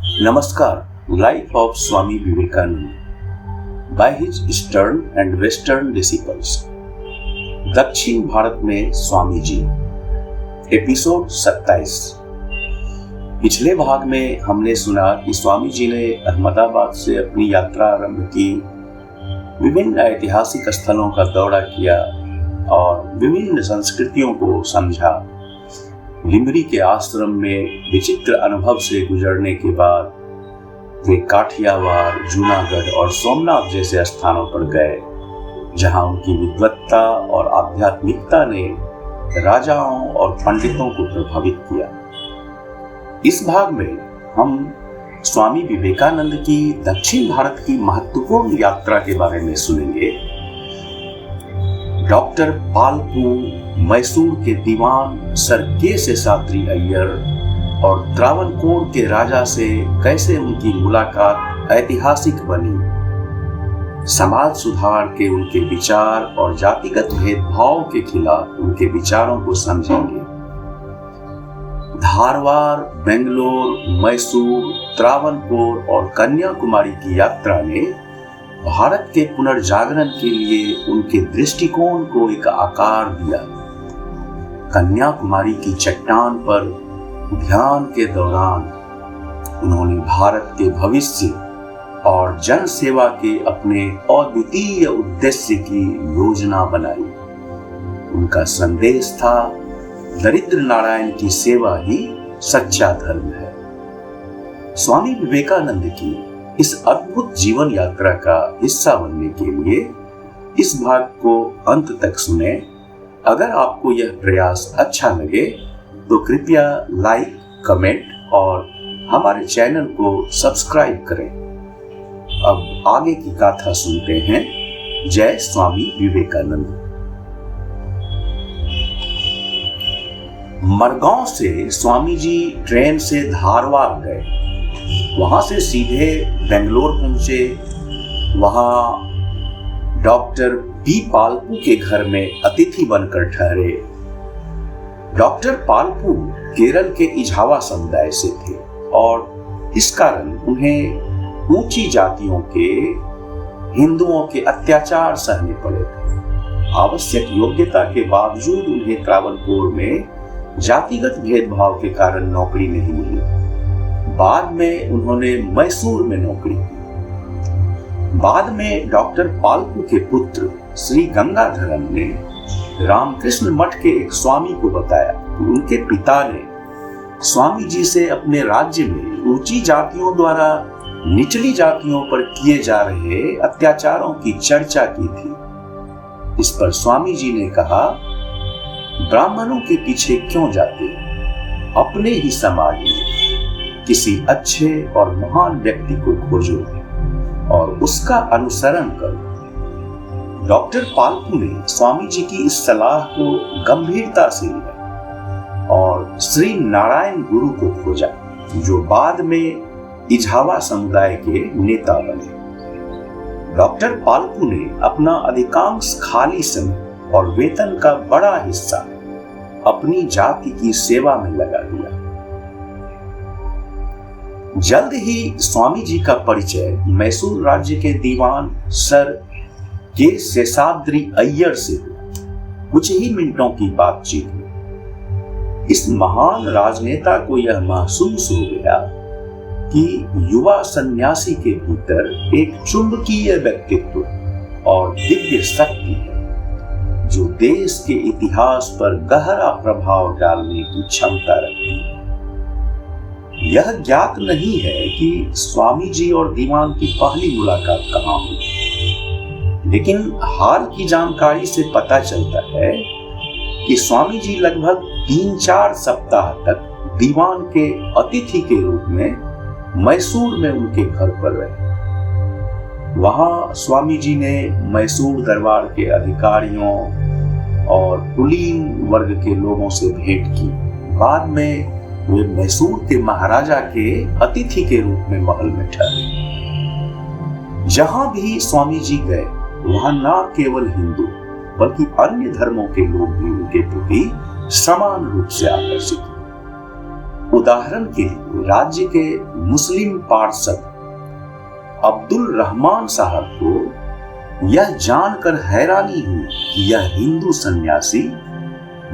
नमस्कार। Life of Swami Vivekananda by his eastern and western disciples. दक्षिण भारत में स्वामी जी, एपिसोड 27। पिछले भाग में हमने सुना कि स्वामी जी ने अहमदाबाद से अपनी यात्रा आरंभ की, विभिन्न ऐतिहासिक स्थलों का दौरा किया और विभिन्न संस्कृतियों को समझा। लिमरी के आश्रम में विचित्र अनुभव से गुजरने के बाद वे काठियावाड़, जूनागढ़ और सोमनाथ जैसे स्थानों पर गए, जहां उनकी विद्वत्ता और आध्यात्मिकता ने राजाओं और पंडितों को प्रभावित किया। इस भाग में हम स्वामी विवेकानंद की दक्षिण भारत की महत्वपूर्ण यात्रा के बारे में सुनेंगे। डॉक्टर पालपू, मैसूर के दीवान सर के शेषाद्री अय्यर और त्रावणकोर के राजा से कैसे उनकी मुलाकात ऐतिहासिक बनी, समाज सुधार के उनके विचार और जातिगत भेदभाव के खिलाफ उनके विचारों को समझेंगे। धारवाड़, बेंगलोर, मैसूर, त्रावणकोर और कन्याकुमारी की यात्रा ने भारत के पुनर्जागरण के लिए उनके दृष्टिकोण को एक आकार दिया। कन्याकुमारी की चट्टान पर ध्यान के दौरान उन्होंने भारत के भविष्य और जन सेवा के अपने अद्वितीय उद्देश्य की योजना बनाई। उनका संदेश था, दरिद्र नारायण की सेवा ही सच्चा धर्म है। स्वामी विवेकानंद की इस अद्भुत जीवन यात्रा का हिस्सा बनने के लिए इस भाग को अंत तक सुने। अगर आपको यह प्रयास अच्छा लगे तो कृपया लाइक, कमेंट और हमारे चैनल को सब्सक्राइब करें। अब आगे की गाथा सुनते हैं। जय स्वामी विवेकानंद। मरगांव से स्वामी जी ट्रेन से धारवाड़ गए, वहां से सीधे बेंगलोर पहुंचे। वहां डॉक्टर पी पालपू के घर में अतिथि बनकर ठहरे। डॉक्टर पालपू केरल के इझावा समुदाय से थे और इस कारण उन्हें ऊंची जातियों के हिंदुओं के अत्याचार सहने पड़े थे। आवश्यक योग्यता के बावजूद उन्हें त्रावणकोर में जातिगत भेदभाव के कारण नौकरी नहीं मिली। बाद में उन्होंने मैसूर में नौकरी की। बाद में डॉक्टर पालपू के पुत्र श्री गंगाधरन ने रामकृष्ण मठ के एक स्वामी को बताया कि उनके पिता ने स्वामी जी से अपने राज्य में ऊंची जातियों द्वारा निचली जातियों पर किए जा रहे अत्याचारों की चर्चा की थी। इस पर स्वामी जी ने कहा, ब्राह्मणों के पीछे क्यों जाते, अपने ही समाज में किसी अच्छे और महान व्यक्ति को खोजो और उसका अनुसरण करो। डॉक्टर पालपू ने स्वामी जी की इस सलाह को गंभीरता से लिया और श्री नारायण गुरु को खोजा, जो बाद में इझावा समुदाय के नेता बने। डॉक्टर पालपू ने अपना अधिकांश खाली समय और वेतन का बड़ा हिस्सा अपनी जाति की सेवा में लगा दिया। जल्द ही स्वामी जी का परिचय मैसूर राज्य के दीवान सर के शेषाद्री अय्यर से हुआ। कुछ ही मिनटों की बातचीत में इस महान राजनेता को यह महसूस हो गया कि युवा सन्यासी के भीतर एक चुंबकीय व्यक्तित्व और दिव्य शक्ति है, जो देश के इतिहास पर गहरा प्रभाव डालने की क्षमता रखती है। यह ज्ञात नहीं है कि स्वामी जी और दीवान की पहली मुलाकात कहाँ हुई, लेकिन हाल की जानकारी से पता चलता है कि स्वामी जी लगभग 3-4 सप्ताह तक दीवान के अतिथि के रूप में मैसूर में उनके घर पर रहे। वहां स्वामी जी ने मैसूर दरबार के अधिकारियों और कुलीन वर्ग के लोगों से भेंट की। बाद में वे मैसूर के महाराजा के अतिथि के रूप में महल में ठहरे। जहां भी स्वामी जी गए, वहां न केवल हिंदू बल्कि अन्य धर्मों के लोग भी उनके प्रति समान रूप से आकर्षित हुए। उदाहरण के लिए राज्य के मुस्लिम पार्षद अब्दुल रहमान साहब को यह जानकर हैरानी हुई कि यह हिंदू सन्यासी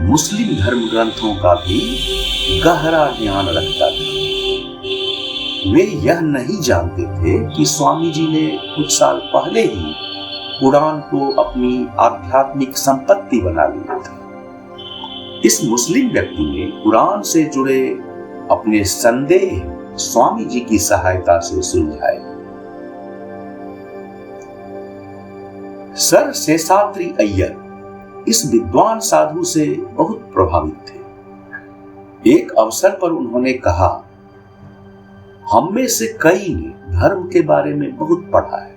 मुस्लिम धर्म ग्रंथों का भी गहरा ज्ञान रखता था। वे यह नहीं जानते थे कि स्वामी जी ने कुछ साल पहले ही कुरान को अपनी आध्यात्मिक संपत्ति बना लिया था। इस मुस्लिम व्यक्ति ने कुरान से जुड़े अपने संदेह स्वामी जी की सहायता से सुलझाए। सर शेषाद्री अय्यर इस विद्वान साधु से बहुत प्रभावित थे। एक अवसर पर उन्होंने कहा, हम में से कई ने धर्म के बारे में बहुत पढ़ा है,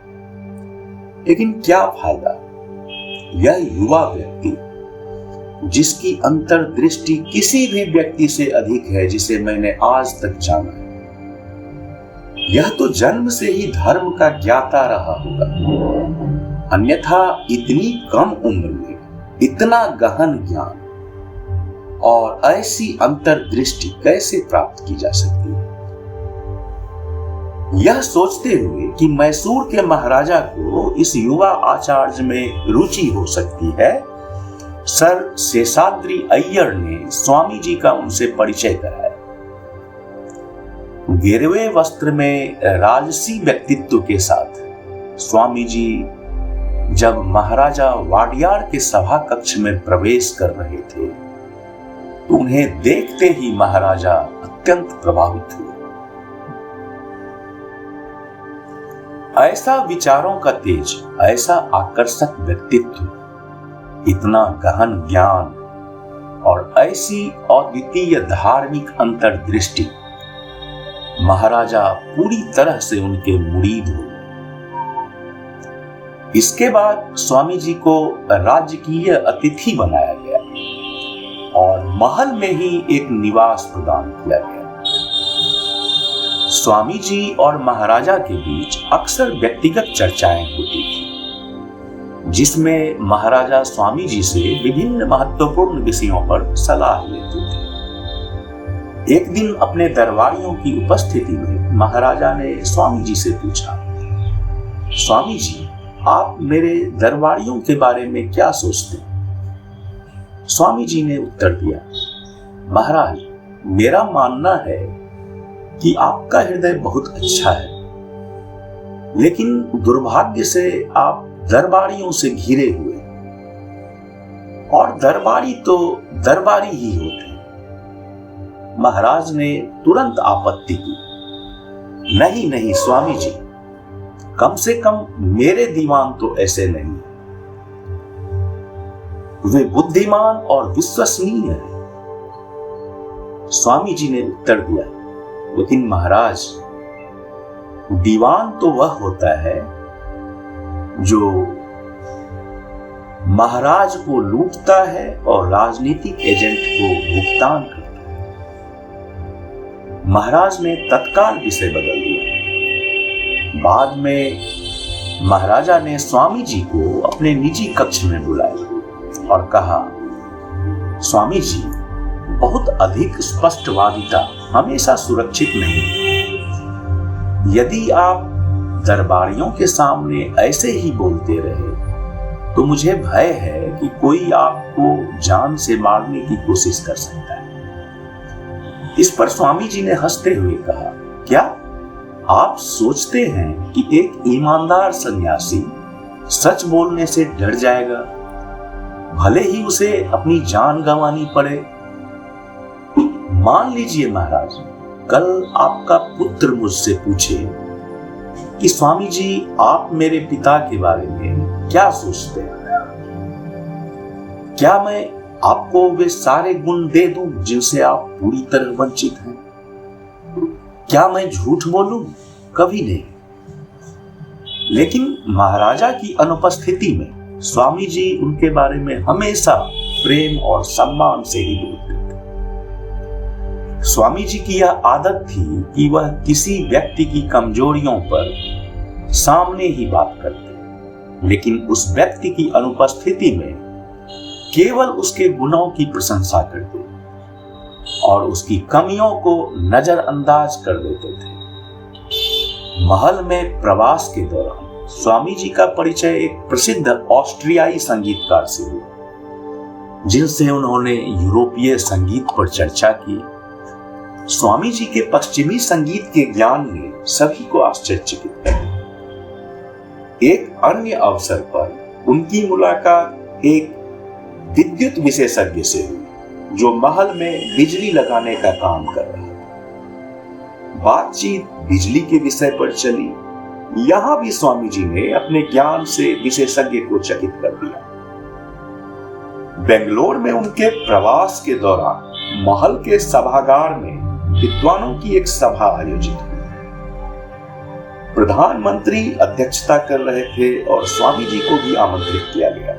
लेकिन क्या फायदा। यह युवा व्यक्ति जिसकी अंतर्दृष्टि किसी भी व्यक्ति से अधिक है जिसे मैंने आज तक जाना है, यह तो जन्म से ही धर्म का ज्ञाता रहा होगा, अन्यथा इतनी कम उम्र में इतना गहन ज्ञान और ऐसी अंतर्दृष्टि कैसे प्राप्त की जा सकती है। यह सोचते हुए कि मैसूर के महाराजा को इस युवा आचार्य में रुचि हो सकती है, सर शेषाद्री अय्यर ने स्वामी जी का उनसे परिचय कराया। गिरवे वस्त्र में राजसी व्यक्तित्व के साथ स्वामी जी जब महाराजा वाडियार के सभा कक्ष में प्रवेश कर रहे थे तो उन्हें देखते ही महाराजा अत्यंत प्रभावित हुए। ऐसा विचारों का तेज, ऐसा आकर्षक व्यक्तित्व, इतना गहन ज्ञान और ऐसी अद्वितीय धार्मिक अंतर्दृष्टि, महाराजा पूरी तरह से उनके मुरीद हो। इसके बाद स्वामी जी को राजकीय अतिथि बनाया गया और महल में ही एक निवास प्रदान किया गया। स्वामी जी और महाराजा के बीच अक्सर व्यक्तिगत चर्चाएं होती थी, जिसमें महाराजा स्वामी जी से विभिन्न महत्वपूर्ण विषयों पर सलाह लेते थे। एक दिन अपने दरबारियों की उपस्थिति में महाराजा ने स्वामी जी से पूछा, स्वामी जी, आप मेरे दरबारियों के बारे में क्या सोचते हैं? स्वामी जी ने उत्तर दिया, महाराज, मेरा मानना है कि आपका हृदय बहुत अच्छा है, लेकिन दुर्भाग्य से आप दरबारियों से घिरे हुए, और दरबारी तो दरबारी ही होते हैं। महाराज ने तुरंत आपत्ति की, नहीं नहीं स्वामी जी, कम से कम मेरे दीवान तो ऐसे नहीं, वे बुद्धिमान और विश्वसनीय हैं। स्वामी जी ने उत्तर दिया, लेकिन महाराज, दीवान तो वह होता है जो महाराज को लूटता है और राजनीतिक एजेंट को भुगतान करता है। महाराज ने तत्काल विषय बदल दिया। बाद में महाराजा ने स्वामी जी को अपने निजी कक्ष में बुलाया और कहा, स्वामी जी, बहुत अधिक स्पष्टवादिता हमेशा सुरक्षित नहीं है। यदि आप दरबारियों के सामने ऐसे ही बोलते रहे तो मुझे भय है कि कोई आपको जान से मारने की कोशिश कर सकता है। इस पर स्वामी जी ने हंसते हुए कहा, क्या आप सोचते हैं कि एक ईमानदार सन्यासी सच बोलने से डर जाएगा, भले ही उसे अपनी जान गंवानी पड़े? मान लीजिए महाराज, कल आपका पुत्र मुझसे पूछे कि स्वामी जी, आप मेरे पिता के बारे में क्या सोचते हैं? क्या मैं आपको वे सारे गुण दे दूं जिनसे आप पूरी तरह वंचित हैं? क्या मैं झूठ बोलूं? कभी नहीं। लेकिन महाराजा की अनुपस्थिति में स्वामी जी उनके बारे में हमेशा प्रेम और सम्मान से ही बोलते थे। स्वामी जी की यह आदत थी कि वह किसी व्यक्ति की कमजोरियों पर सामने ही बात करते, लेकिन उस व्यक्ति की अनुपस्थिति में केवल उसके गुणों की प्रशंसा करते और उसकी कमियों को नजरअंदाज कर देते थे। महल में प्रवास के दौरान स्वामी जी का परिचय एक प्रसिद्ध ऑस्ट्रियाई संगीतकार से हुआ, जिनसे उन्होंने यूरोपीय संगीत पर चर्चा की। स्वामी जी के पश्चिमी संगीत के ज्ञान ने सभी को आश्चर्यचकित कर दिया। एक अन्य अवसर पर उनकी मुलाकात एक विद्युत विशेषज्ञ से हुई, जो महल में बिजली लगाने का काम कर रहा था। बातचीत बिजली के विषय पर चली। यहां भी स्वामी जी ने अपने ज्ञान से विशेषज्ञ को चकित कर दिया। बेंगलोर में उनके प्रवास के दौरान महल के सभागार में विद्वानों की एक सभा आयोजित हुई। प्रधानमंत्री अध्यक्षता कर रहे थे और स्वामी जी को भी आमंत्रित किया गया।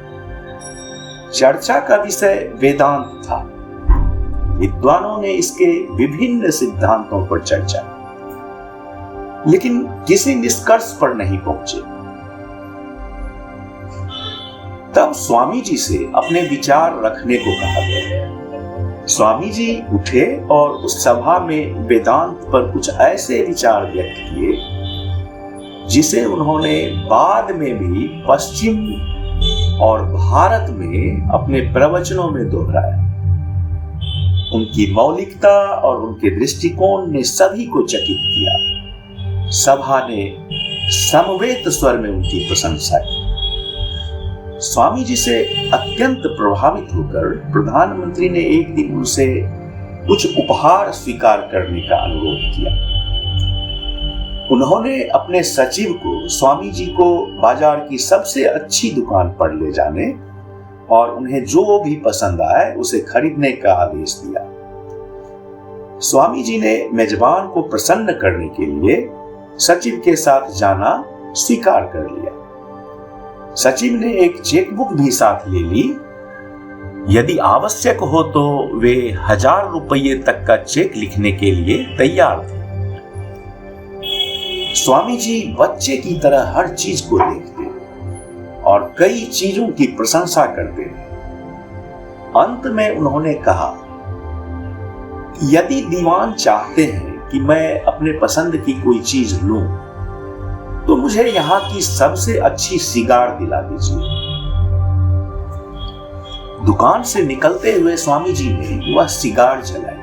चर्चा का विषय वेदांत था। विद्वानों ने इसके विभिन्न सिद्धांतों पर चर्चा की, लेकिन किसी निष्कर्ष पर नहीं पहुंचे। तब स्वामी जी से अपने विचार रखने को कहा गया। स्वामी जी उठे और उस सभा में वेदांत पर कुछ ऐसे विचार व्यक्त किए, जिसे उन्होंने बाद में भी पश्चिम और भारत में अपने प्रवचनों में दोहराया। उनकी मौलिकता और उनके दृष्टिकोण ने सभी को चकित किया। सभा ने समवेत स्वर में उनकी प्रशंसा की। स्वामी जी से अत्यंत प्रभावित होकर प्रधानमंत्री ने एक दिन उनसे कुछ उपहार स्वीकार करने का अनुरोध किया। उन्होंने अपने सचिव को स्वामी जी को बाजार की सबसे अच्छी दुकान पर ले जाने और उन्हें जो भी पसंद आए उसे खरीदने का आदेश दिया। स्वामी जी ने मेजबान को प्रसन्न करने के लिए सचिव के साथ जाना स्वीकार कर लिया। सचिव ने एक चेकबुक भी साथ ले ली। यदि आवश्यक हो तो वे 1000 रुपये तक का चेक लिखने के लिए तैयार थे। स्वामी जी बच्चे की तरह हर चीज को देखते और कई चीजों की प्रशंसा करते थे। अंत में उन्होंने कहा, यदि दीवान चाहते हैं कि मैं अपने पसंद की कोई चीज लूं, तो मुझे यहाँ की सबसे अच्छी सिगार दिला दीजिए। दुकान से निकलते हुए स्वामी जी ने वह सिगार जलाई,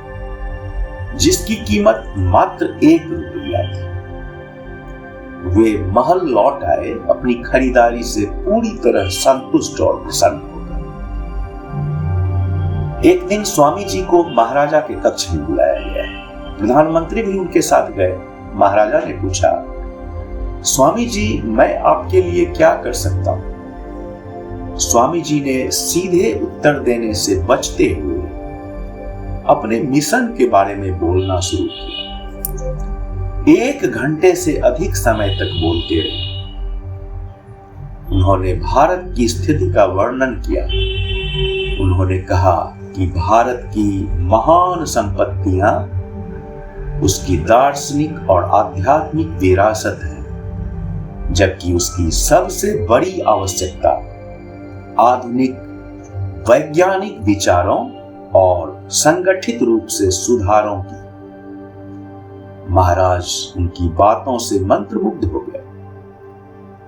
जिसकी कीमत मात्र 1 रुपया थी। वे महल लौट आए अपनी खरीदारी से पूरी तरह संतुष्ट और प्रसन्न होकर। एक दिन स्वामी जी को महाराजा के कक्ष में बुलाया गया। प्रधानमंत्री भी उनके साथ गए। महाराजा ने पूछा, स्वामी जी, मैं आपके लिए क्या कर सकता हूं? स्वामी जी ने सीधे उत्तर देने से बचते हुए अपने मिशन के बारे में बोलना शुरू किया। 1 घंटे से अधिक समय तक बोलते रहे। उन्होंने भारत की स्थिति का वर्णन किया। उन्होंने कहा कि भारत की महान संपत्तियां उसकी दार्शनिक और आध्यात्मिक विरासत है, जबकि उसकी सबसे बड़ी आवश्यकता आधुनिक वैज्ञानिक विचारों और संगठित रूप से सुधारों की। महाराज उनकी बातों से मंत्रमुग्ध हो गए।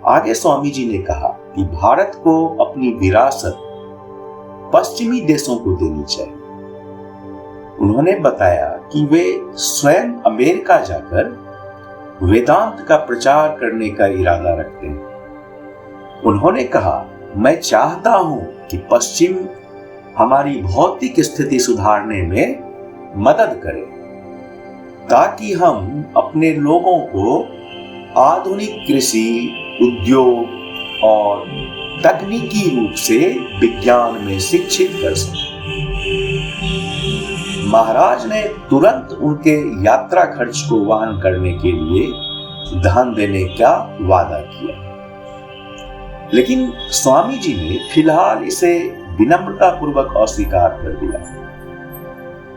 आगे स्वामी जी ने कहा कि भारत को अपनी विरासत पश्चिमी देशों को देनी चाहिए। उन्होंने बताया कि वे स्वयं अमेरिका जाकर वेदांत का प्रचार करने का इरादा रखते हैं। उन्होंने कहा, मैं चाहता हूं कि पश्चिम हमारी भौतिक स्थिति सुधारने में मदद करे, ताकि हम अपने लोगों को आधुनिक कृषि, उद्योग और तकनीकी रूप से विज्ञान में शिक्षित कर सकें। महाराज ने तुरंत उनके यात्रा खर्च को वहन करने के लिए धन देने का वादा किया, लेकिन स्वामी जी ने फिलहाल इसे विनम्रता पूर्वक अस्वीकार कर दिया।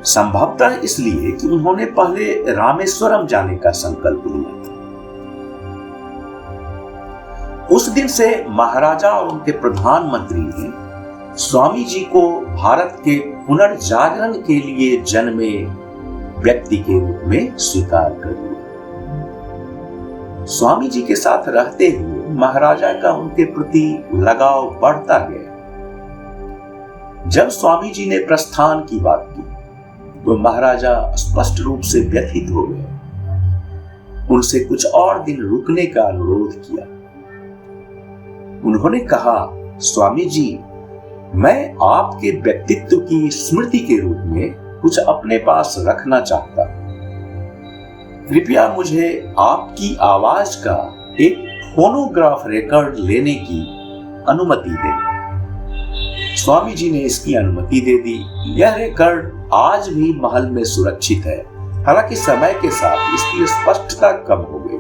संभवतः इसलिए कि उन्होंने पहले रामेश्वरम जाने का संकल्प लिया था। उस दिन से महाराजा और उनके प्रधानमंत्री ने स्वामी जी को भारत के पुनर्जागरण के लिए जन्मे व्यक्ति के रूप में स्वीकार कर लिया। स्वामी जी के साथ रहते हुए महाराजा का उनके प्रति लगाव बढ़ता गया। जब स्वामी जी ने प्रस्थान की बात की तो महाराजा स्पष्ट रूप से व्यथित हो गए। उनसे कुछ और दिन रुकने का अनुरोध किया। उन्होंने कहा, स्वामी जी, मैं आपके व्यक्तित्व की स्मृति के रूप में कुछ अपने पास रखना चाहता हूं। कृपया मुझे आपकी आवाज का एक फोनोग्राफ रिकॉर्ड लेने की अनुमति दें। स्वामी जी ने इसकी अनुमति दे दी। यह रिकॉर्ड आज भी महल में सुरक्षित है, हालांकि समय के साथ इसकी स्पष्टता कम हो गई।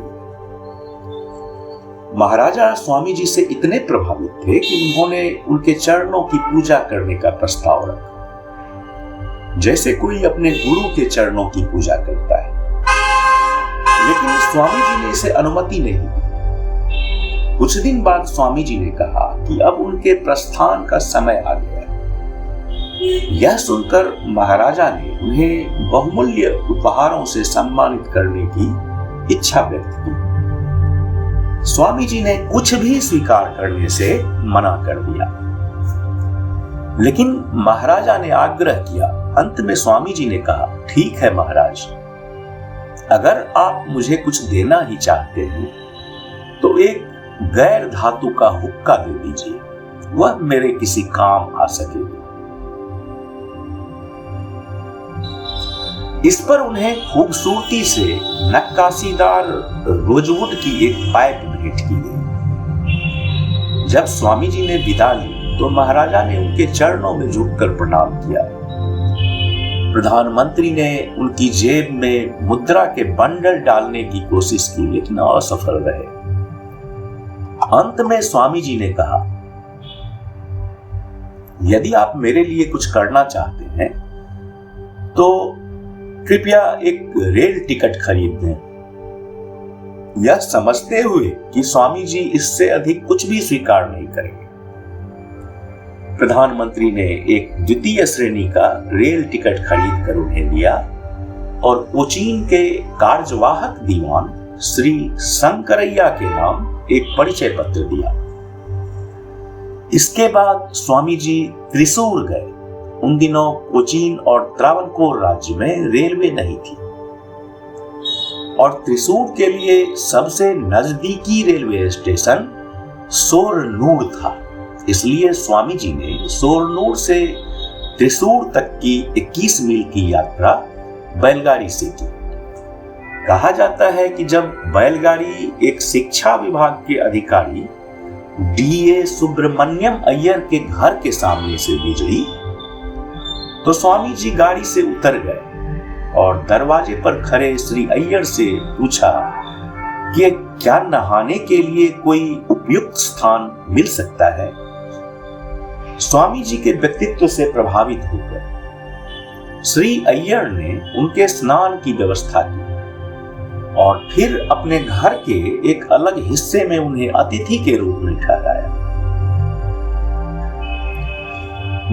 महाराजा स्वामी जी से इतने प्रभावित थे कि उन्होंने उनके चरणों की पूजा करने का प्रस्ताव रखा, जैसे कोई अपने गुरु के चरणों की पूजा करता है। लेकिन स्वामी जी ने इसे अनुमति नहीं दी। कुछ दिन बाद स्वामी जी ने कहा कि अब उनके प्रस्थान का समय आ गया है। यह सुनकर महाराजा ने उन्हें बहुमूल्य उपहारों से सम्मानित करने की इच्छा व्यक्त की। स्वामी जी ने कुछ भी स्वीकार करने से मना कर दिया, लेकिन महाराजा ने आग्रह किया। अंत में स्वामी जी ने कहा, ठीक है महाराज, अगर आप मुझे कुछ देना ही चाहते हैं तो एक गैर धातु का हुक्का दे दीजिए, वह मेरे किसी काम आ सकेगी। इस पर उन्हें खूबसूरती से नक्काशीदार रोजवुड की एक पाइप भेंट की गई। जब स्वामी जी ने विदा ली तो महाराजा ने उनके चरणों में झुककर प्रणाम किया। प्रधानमंत्री ने उनकी जेब में मुद्रा के बंडल डालने की कोशिश की, लेकिन असफल रहे। अंत में स्वामी जी ने कहा, यदि आप मेरे लिए कुछ करना चाहते हैं तो कृपया एक रेल टिकट खरीद दें। यह समझते हुए कि स्वामी जी इससे अधिक कुछ भी स्वीकार नहीं करेंगे, प्रधानमंत्री ने एक द्वितीय श्रेणी का रेल टिकट खरीद कर उन्हें दिया और कोचीन के कार्यवाहक दीवान श्री शंकरैया के नाम एक परिचय पत्र दिया। इसके बाद स्वामी जी त्रिशूर गए। उन दिनों कोचीन और त्रावणकोर राज्य में रेलवे नहीं थी और त्रिशूर के लिए सबसे नजदीकी रेलवे स्टेशन सोरनूर था। इसलिए स्वामी जी ने सोरनूर से त्रिशूर तक की 21 मील की यात्रा बैलगाड़ी से की। कहा जाता है कि जब बैलगाड़ी एक शिक्षा विभाग के अधिकारी D.A. सुब्रमण्यम अय्यर के घर के सामने से गुजरी तो स्वामी जी गाड़ी से उतर गए और दरवाजे पर खड़े श्री अय्यर से पूछा कि क्या नहाने के लिए कोई उपयुक्त स्थान मिल सकता है। स्वामी जी के व्यक्तित्व से प्रभावित होकर श्री अय्यर ने उनके स्नान की व्यवस्था की और फिर अपने घर के एक अलग हिस्से में उन्हें अतिथि के रूप में ठहराया।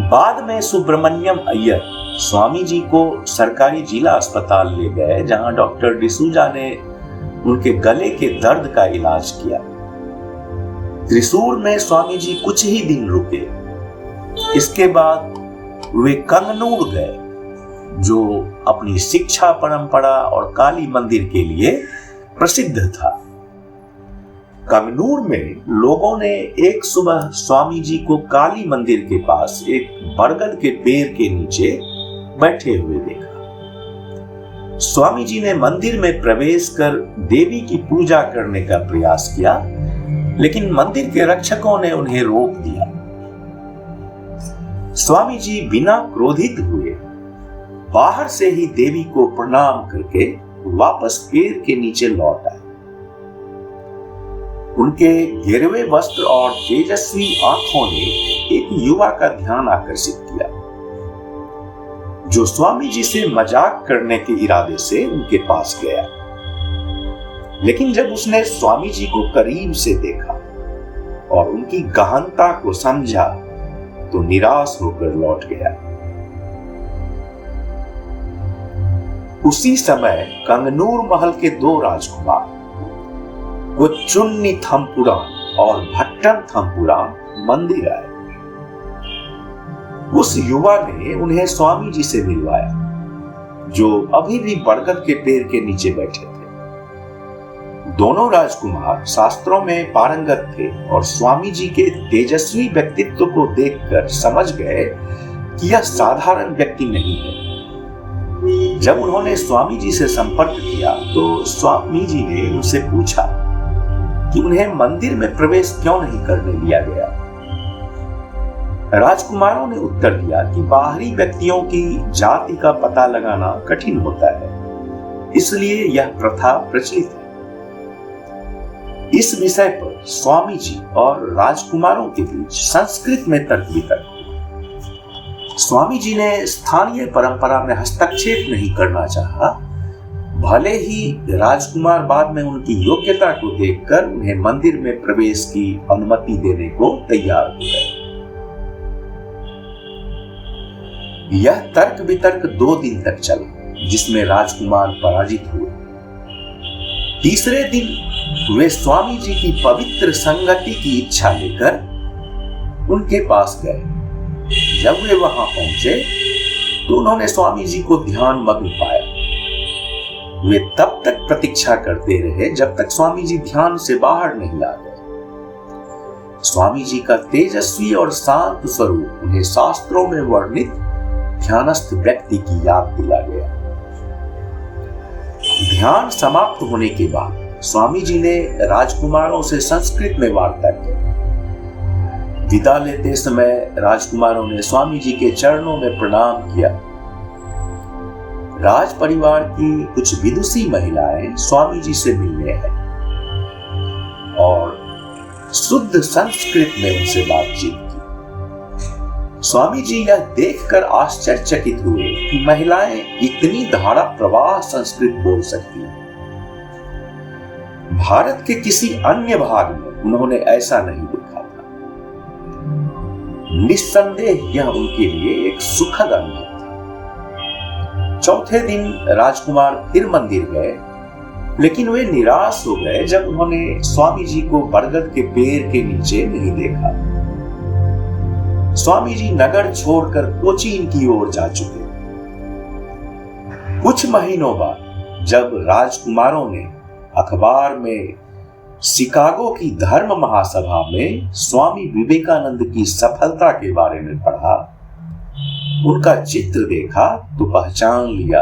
बाद में सुब्रमण्यम अय्यर स्वामी जी को सरकारी जिला अस्पताल ले गए, जहां डॉक्टर डिसूजा ने उनके गले के दर्द का इलाज किया। त्रिशूर में स्वामी जी कुछ ही दिन रुके। इसके बाद वे कंगनूर गए, जो अपनी शिक्षा परंपरा और काली मंदिर के लिए प्रसिद्ध था। कंगनूर में लोगों ने एक सुबह स्वामी जी को काली मंदिर के पास एक बरगद के पेड़ के नीचे बैठे हुए देखा। स्वामी जी ने मंदिर में प्रवेश कर देवी की पूजा करने का प्रयास किया, लेकिन मंदिर के रक्षकों ने उन्हें रोक दिया। स्वामी जी बिना क्रोधित हुए बाहर से ही देवी को प्रणाम करके वापस पेड़ के नीचे लौट आए। उनके गिरवे वस्त्र और तेजस्वी आंखों ने एक युवा का ध्यान आकर्षित किया, जो स्वामी जी से मजाक करने के इरादे से उनके पास गया। लेकिन जब उसने स्वामी जी को करीब से देखा और उनकी गहनता को समझा तो निराश होकर लौट गया। उसी समय कंगनूर महल के 2 राजकुमार वो चुन्नी थम्पुरान और भट्टन थम्पुरान मंदिर आए। उस युवा ने उन्हें स्वामी जी से मिलवाया, जो अभी भी बरगद के पेड़ के नीचे बैठे थे। दोनों राजकुमार शास्त्रों में पारंगत थे और स्वामी जी के तेजस्वी व्यक्तित्व को देखकर समझ गए कि यह साधारण व्यक्ति नहीं है। जब उन्होंने स्वामी जी से संपर्क किया तो स्वामी जी ने उनसे पूछा कि उन्हें मंदिर में प्रवेश क्यों नहीं करने दिया गया। राजकुमारों ने उत्तर दिया कि बाहरी व्यक्तियों की जाति का पता लगाना कठिन होता है, इसलिए यह प्रथा प्रचलित है। इस विषय पर स्वामी जी और राजकुमारों के बीच संस्कृत में तर्क वितर्क। स्वामी जी ने स्थानीय परंपरा में हस्तक्षेप नहीं करना चाहा, भले ही राजकुमार बाद में उनकी योग्यता को देखकर उन्हें मंदिर में प्रवेश की अनुमति देने को तैयार हो गए। यह तर्क वितर्क 2 दिन तक चला, जिसमें राजकुमार पराजित हुए। तीसरे दिन वे स्वामी जी की पवित्र संगति की इच्छा लेकर उनके पास गए। जब वे वहां पहुंचे तो उन्होंने स्वामी जी को ध्यान मग्न पाया। वे तब तक प्रतीक्षा करते रहे जब तक स्वामी जी ध्यान से बाहर नहीं आ गए। स्वामी जी का तेजस्वी और शांत स्वरूप उन्हें शास्त्रों में वर्णित ध्यानस्थ व्यक्ति की याद दिला गया। ध्यान समाप्त होने के बाद स्वामी जी ने राजकुमारों से संस्कृत में वार्ता की। विदा लेते समय राजकुमारों ने स्वामी जी के चरणों में प्रणाम किया। राज परिवार की कुछ विदुषी महिलाएं स्वामी जी से मिलने आई और शुद्ध संस्कृत में उनसे बातचीत की। स्वामी जी यह देखकर आश्चर्यचकित हुए कि महिलाएं इतनी धारा प्रवाह संस्कृत बोल सकती हैं। भारत के किसी अन्य भाग में उन्होंने ऐसा नहीं देखा था। निस्संदेह यह उनके लिए एक सुखद अनुभव था। चौथे दिन राजकुमार फिर मंदिर गए, लेकिन वे निराश हो गए जब उन्होंने स्वामी जी को बरगद के पेड़ के नीचे नहीं देखा। स्वामी जी नगर छोड़कर कोचीन की ओर जा चुके। कुछ महीनों बाद जब राजकुमारों ने अखबार में शिकागो की धर्म महासभा में स्वामी विवेकानंद की सफलता के बारे में पढ़ा, उनका चित्र देखा तो पहचान लिया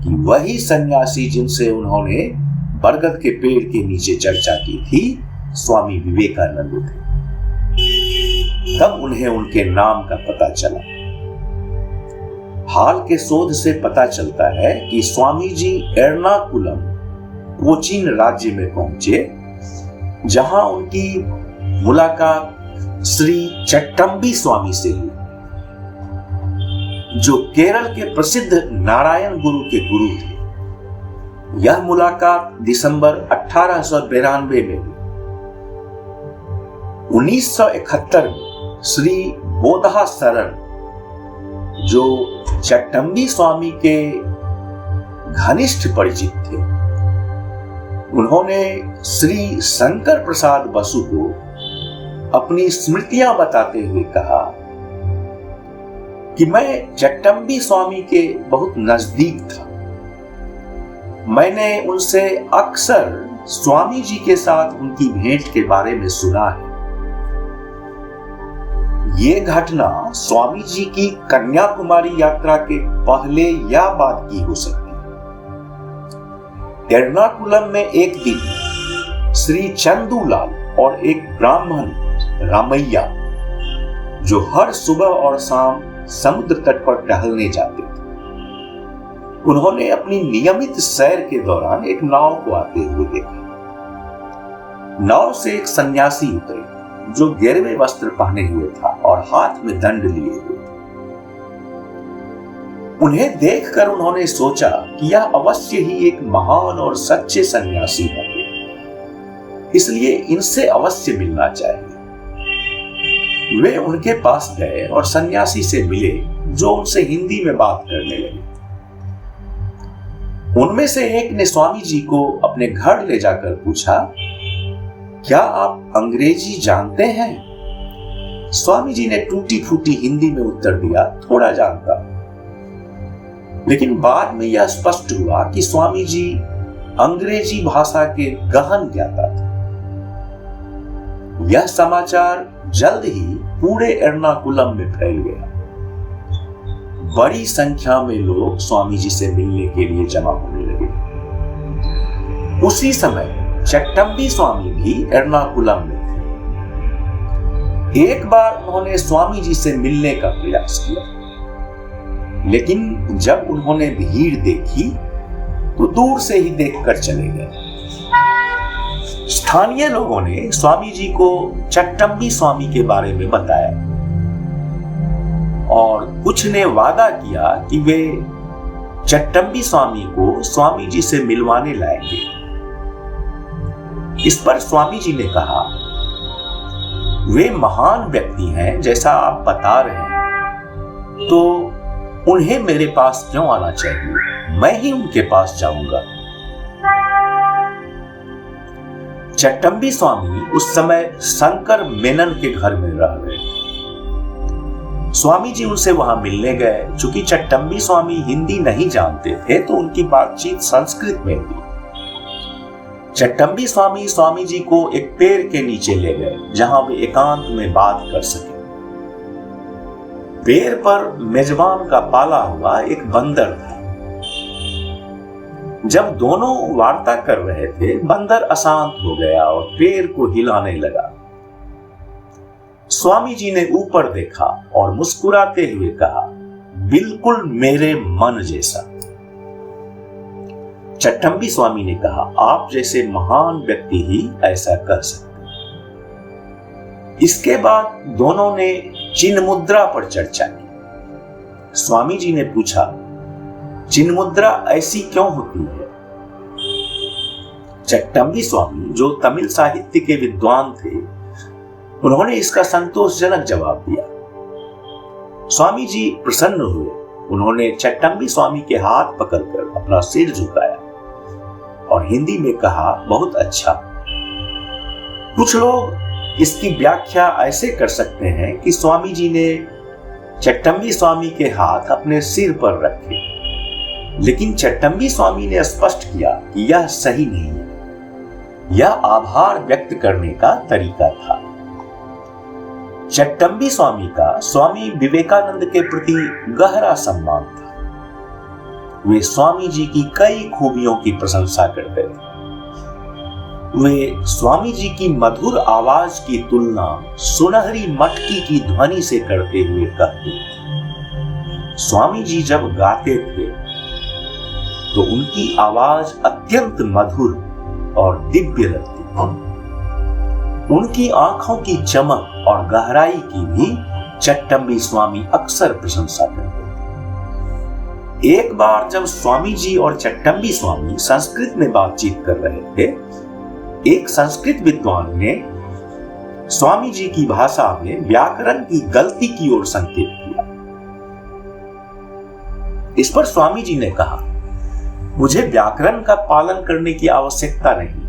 कि वही सन्यासी जिनसे उन्होंने बरगद के पेड़ के नीचे चर्चा की थी, स्वामी विवेकानंद थे। तब उन्हें उनके नाम का पता चला। हाल के शोध से पता चलता है कि स्वामी जी एर्नाकुलम कोचीन राज्य में पहुंचे, जहां उनकी मुलाकात श्री चट्टम्बी स्वामी से हुई, जो केरल के प्रसिद्ध नारायण गुरु के गुरु थे। यह मुलाकात दिसंबर 1892 में हुई। 1971 में श्री बोधा शरण, जो चट्टम्बी स्वामी के घनिष्ठ परिचित थे, उन्होंने श्री शंकर प्रसाद बसु को अपनी स्मृतियां बताते हुए कहा कि मैं चट्टम्बी स्वामी के बहुत नजदीक था। मैंने उनसे अक्सर स्वामी जी के साथ उनकी भेंट के बारे में सुना है। ये घटना स्वामी जी की कन्याकुमारी यात्रा के पहले या बाद की हो सकती है। एर्नाकुलम में एक दिन श्री चंदूलाल और एक ब्राह्मण रामैया, जो हर सुबह और शाम समुद्र तट पर टहलने जाते थे, उन्होंने अपनी नियमित सैर के दौरान एक नाव को आते हुए देखा। नाव से एक सन्यासी उतरे, जो गेरुए वस्त्र पहने हुए था और हाथ में दंड लिए हुए थे। उन्हें देखकर उन्होंने सोचा कि यह अवश्य ही एक महान और सच्चे सन्यासी होंगे, इसलिए इनसे अवश्य मिलना चाहिए। वे उनके पास गए और सन्यासी से मिले, जो उनसे हिंदी में बात करने लगे। उनमें से एक ने स्वामी जी को अपने घर ले जाकर पूछा, क्या आप अंग्रेजी जानते हैं? स्वामी जी ने टूटी फूटी हिंदी में उत्तर दिया, थोड़ा जानता। लेकिन बाद में यह स्पष्ट हुआ कि स्वामी जी अंग्रेजी भाषा के गहन ज्ञाता थे। यह समाचार जल्द ही पूरे एर्नाकुलम में फैल गया। बड़ी संख्या में लोग स्वामी जी से मिलने के लिए जमा होने लगे। उसी समय चट्टम्बी स्वामी भी एर्नाकुलम में थे। एक बार उन्होंने स्वामी जी से मिलने का प्रयास किया, लेकिन जब उन्होंने भीड़ देखी तो दूर से ही देखकर चले गए। स्थानीय लोगों ने स्वामी जी को चट्टम्बी स्वामी के बारे में बताया और कुछ ने वादा किया कि वे चट्टम्बी स्वामी को स्वामी जी से मिलवाने लाएंगे। इस पर स्वामी जी ने कहा, वे महान व्यक्ति हैं जैसा आप बता रहे हैं, तो उन्हें मेरे पास क्यों आना चाहिए? मैं ही उनके पास जाऊंगा। चट्टम्बी स्वामी उस समय शंकर मेनन के घर में रह रहे थे। स्वामी जी उनसे वहां मिलने गए। चूंकि चट्टम्बी स्वामी हिंदी नहीं जानते थे तो उनकी बातचीत संस्कृत में हुई। चट्टम्बी स्वामी स्वामी जी को एक पेड़ के नीचे ले गए जहां वे एकांत में बात कर सके। पेड़ पर मेजबान का पाला हुआ एक बंदर था। जब दोनों वार्ता कर रहे थे, बंदर अशांत हो गया और पेड़ को हिलाने लगा। स्वामी जी ने ऊपर देखा और मुस्कुराते हुए कहा, बिल्कुल मेरे मन जैसा। चट्टम्बी स्वामी ने कहा, आप जैसे महान व्यक्ति ही ऐसा कर सकते। इसके बाद दोनों ने चिन्ह मुद्रा पर चर्चा की। स्वामी जी ने पूछा, चिन्ह मुद्रा ऐसी क्यों होती है? चट्टम्बी स्वामी, जो तमिल साहित्य के विद्वान थे, उन्होंने इसका संतोषजनक जवाब दिया। स्वामी जी प्रसन्न हुए। उन्होंने चट्टम्बी स्वामी के हाथ पकड़कर अपना सिर झुकाया और हिंदी में कहा, बहुत अच्छा। कुछ लोग इसकी व्याख्या ऐसे कर सकते हैं कि स्वामी जी ने चट्टम्बी स्वामी के हाथ अपने सिर पर रखे, लेकिन चट्टम्बी स्वामी ने स्पष्ट किया कि यह सही नहीं है। यह आभार व्यक्त करने का तरीका था। चट्टम्बी स्वामी का स्वामी विवेकानंद के प्रति गहरा सम्मान था। वे स्वामी जी की कई खूबियों की प्रशंसा करते थे। वे स्वामी जी की मधुर आवाज की तुलना सुनहरी मटकी की ध्वनि से करते हुए कहते थे। स्वामी जी जब गाते थे तो उनकी आवाज अत्यंत मधुर और दिव्य लगती थी। उनकी आंखों की चमक और गहराई की भी चट्टम्बी स्वामी अक्सर प्रशंसा करते थे। एक बार जब स्वामी जी और चट्टम्बी स्वामी संस्कृत में बातचीत कर रहे थे, एक संस्कृत विद्वान ने स्वामी जी की भाषा में व्याकरण की गलती की ओर संकेत किया। इस पर स्वामी जी ने कहा, मुझे व्याकरण का पालन करने की आवश्यकता नहीं,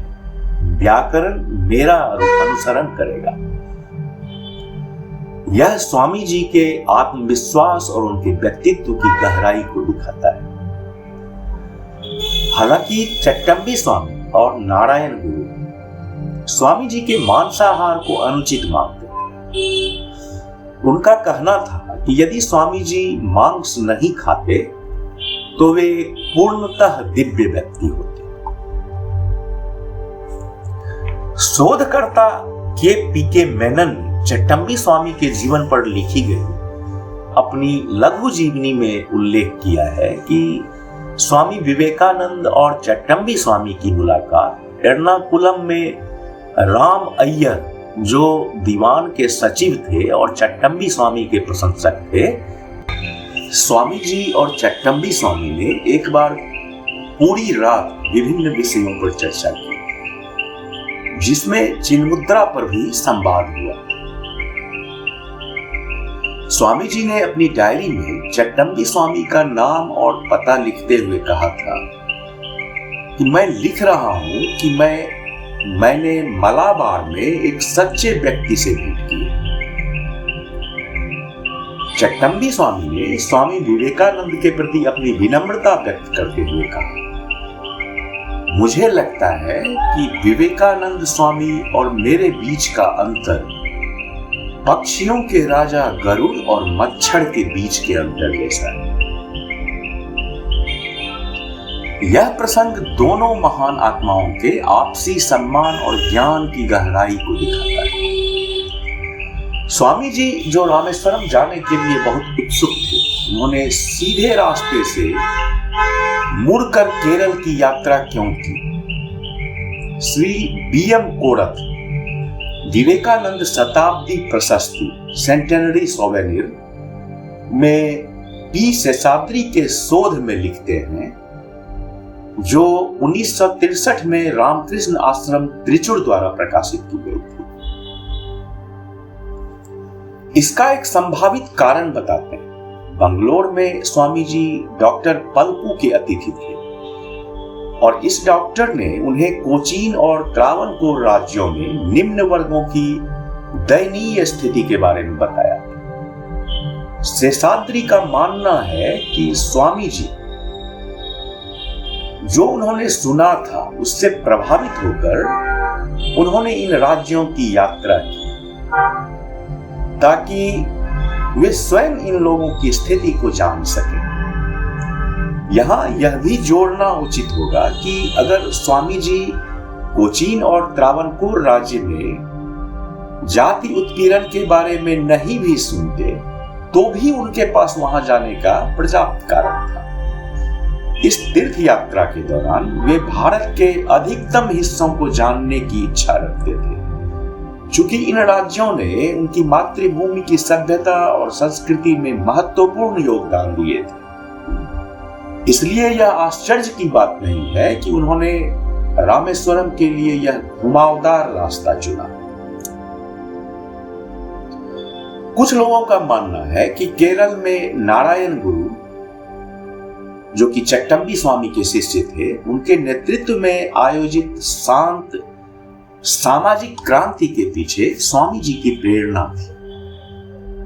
व्याकरण मेरा अनुसरण करेगा। यह स्वामी जी के आत्मविश्वास और उनके व्यक्तित्व की गहराई को दिखाता है। हालांकि चट्टम्बी स्वामी और नारायण गुरु स्वामी जी के मांसाहार को अनुचित मानते थे। उनका कहना था कि यदि स्वामी जी मांस नहीं खाते तो वे पूर्णतः दिव्य व्यक्ति होते। शोधकर्ता के मेनन ने चट्टम्बी स्वामी के जीवन पर लिखी गई अपनी लघु जीवनी में उल्लेख किया है कि स्वामी विवेकानंद और चट्टम्बी स्वामी की मुलाकात एर्नाकुलम में राम अय्यर, जो दीवान के सचिव थे और चट्टम्बी स्वामी के प्रशंसक थे, स्वामी जी और चट्टम्बी स्वामी ने एक बार पूरी रात विभिन्न विषयों पर चर्चा की, जिसमें चिन्ह मुद्रा पर भी संवाद हुआ। स्वामी जी ने अपनी डायरी में चट्टम्बी स्वामी का नाम और पता लिखते हुए कहा था, कि मैं लिख रहा हूं कि मैंने मलाबार में एक सच्चे व्यक्ति से भेंट की। चट्टम्बी स्वामी ने स्वामी विवेकानंद के प्रति अपनी विनम्रता व्यक्त करते हुए कहा, मुझे लगता है कि विवेकानंद स्वामी और मेरे बीच का अंतर पक्षियों के राजा गरुड़ और मच्छर के बीच के अंतर जैसा है। यह प्रसंग दोनों महान आत्माओं के आपसी सम्मान और ज्ञान की गहराई को दिखाता है। स्वामी जी जो रामेश्वरम जाने के लिए बहुत उत्सुक थे, उन्होंने सीधे रास्ते से मुड़कर केरल की यात्रा क्यों की? श्री BM कोड़त विवेकानंद शताब्दी प्रशस्ति सेंटेनरी सोवेनिर में P. शेषाद्री के शोध में लिखते हैं, जो 1963 में रामकृष्ण आश्रम त्रिचुर द्वारा प्रकाशित की गई थी। इसका एक संभावित कारण बताते हैं। बंगलोर में स्वामी जी डॉक्टर पलपू के अतिथि थे और इस डॉक्टर ने उन्हें कोचीन और त्रावणकोर राज्यों में निम्न वर्गों की दयनीय स्थिति के बारे में बताया। शेषाद्री का मानना है कि स्वामी जी जो उन्होंने सुना था उससे प्रभावित होकर उन्होंने इन राज्यों की यात्रा की ताकि वे स्वयं इन लोगों की स्थिति को जान सकें। यहां यह भी जोड़ना उचित होगा कि अगर स्वामी जी कोचीन और त्रावणकोर राज्य में जाति उत्पीड़न के बारे में नहीं भी सुनते तो भी उनके पास वहां जाने का पर्याप्त कारण था। इस तीर्थ यात्रा के दौरान वे भारत के अधिकतम हिस्सों को जानने की इच्छा रखते थे, चूंकि इन राज्यों ने उनकी मातृभूमि की सभ्यता और संस्कृति में महत्वपूर्ण योगदान दिए थे। इसलिए यह आश्चर्य की बात नहीं है कि उन्होंने रामेश्वरम के लिए यह घुमावदार रास्ता चुना। कुछ लोगों का मानना है कि केरल में नारायण गुरु, जो कि चट्टम्बी स्वामी के शिष्य थे, उनके नेतृत्व में आयोजित शांत सामाजिक क्रांति के पीछे स्वामी जी की प्रेरणा थी।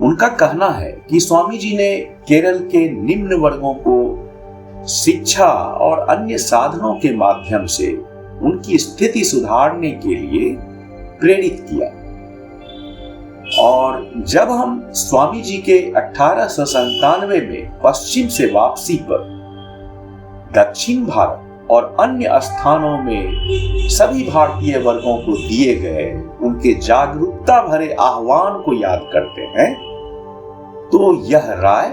उनका कहना है कि स्वामी जी ने केरल के निम्न वर्गों को शिक्षा और अन्य साधनों के माध्यम से उनकी स्थिति सुधारने के लिए प्रेरित किया। और जब हम स्वामी जी के 1897 में पश्चिम से वापसी पर दक्षिण भारत और अन्य स्थानों में सभी भारतीय वर्गों को दिए गए उनके जागरूकता भरे आह्वान को याद करते हैं तो यह राय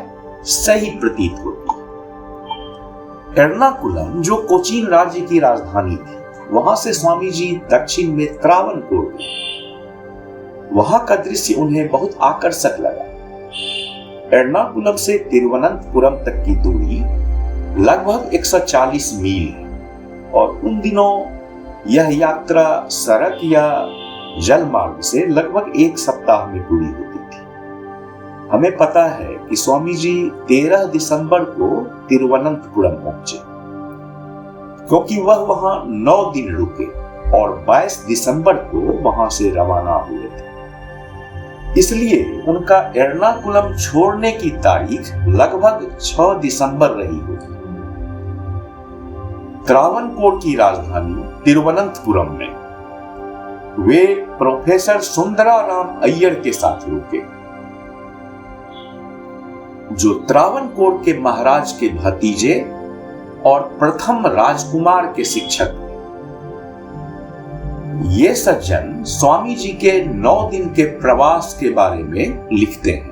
सही प्रतीत होती है। एर्नाकुलम जो कोचीन राज्य की राजधानी थी, वहां से स्वामी जी दक्षिण में त्रावणकोर गए। वहां का दृश्य उन्हें बहुत आकर्षक लगा। एर्नाकुलम से तिरुवनंतपुरम तक की दूरी लगभग 140 मील है और उन दिनों यह यात्रा सड़क या जल मार्ग से लगभग 1 सप्ताह में पूरी होती थी। हमें पता है कि स्वामी जी 13 दिसंबर को तिरुवनंतपुरम पहुंचे, क्योंकि वह वहां 9 दिन रुके और 22 दिसंबर को वहां से रवाना हुए थे। इसलिए उनका एर्नाकुलम छोड़ने की तारीख लगभग 6 दिसंबर रही होगी। त्रावणकोर की राजधानी तिरुवनंतपुरम में वे प्रोफेसर सुंदराराम अय्यर के साथ रुके, जो त्रावणकोर के महाराज के भतीजे और प्रथम राजकुमार के शिक्षक थे। ये सज्जन स्वामी जी के 9 दिन के प्रवास के बारे में लिखते हैं।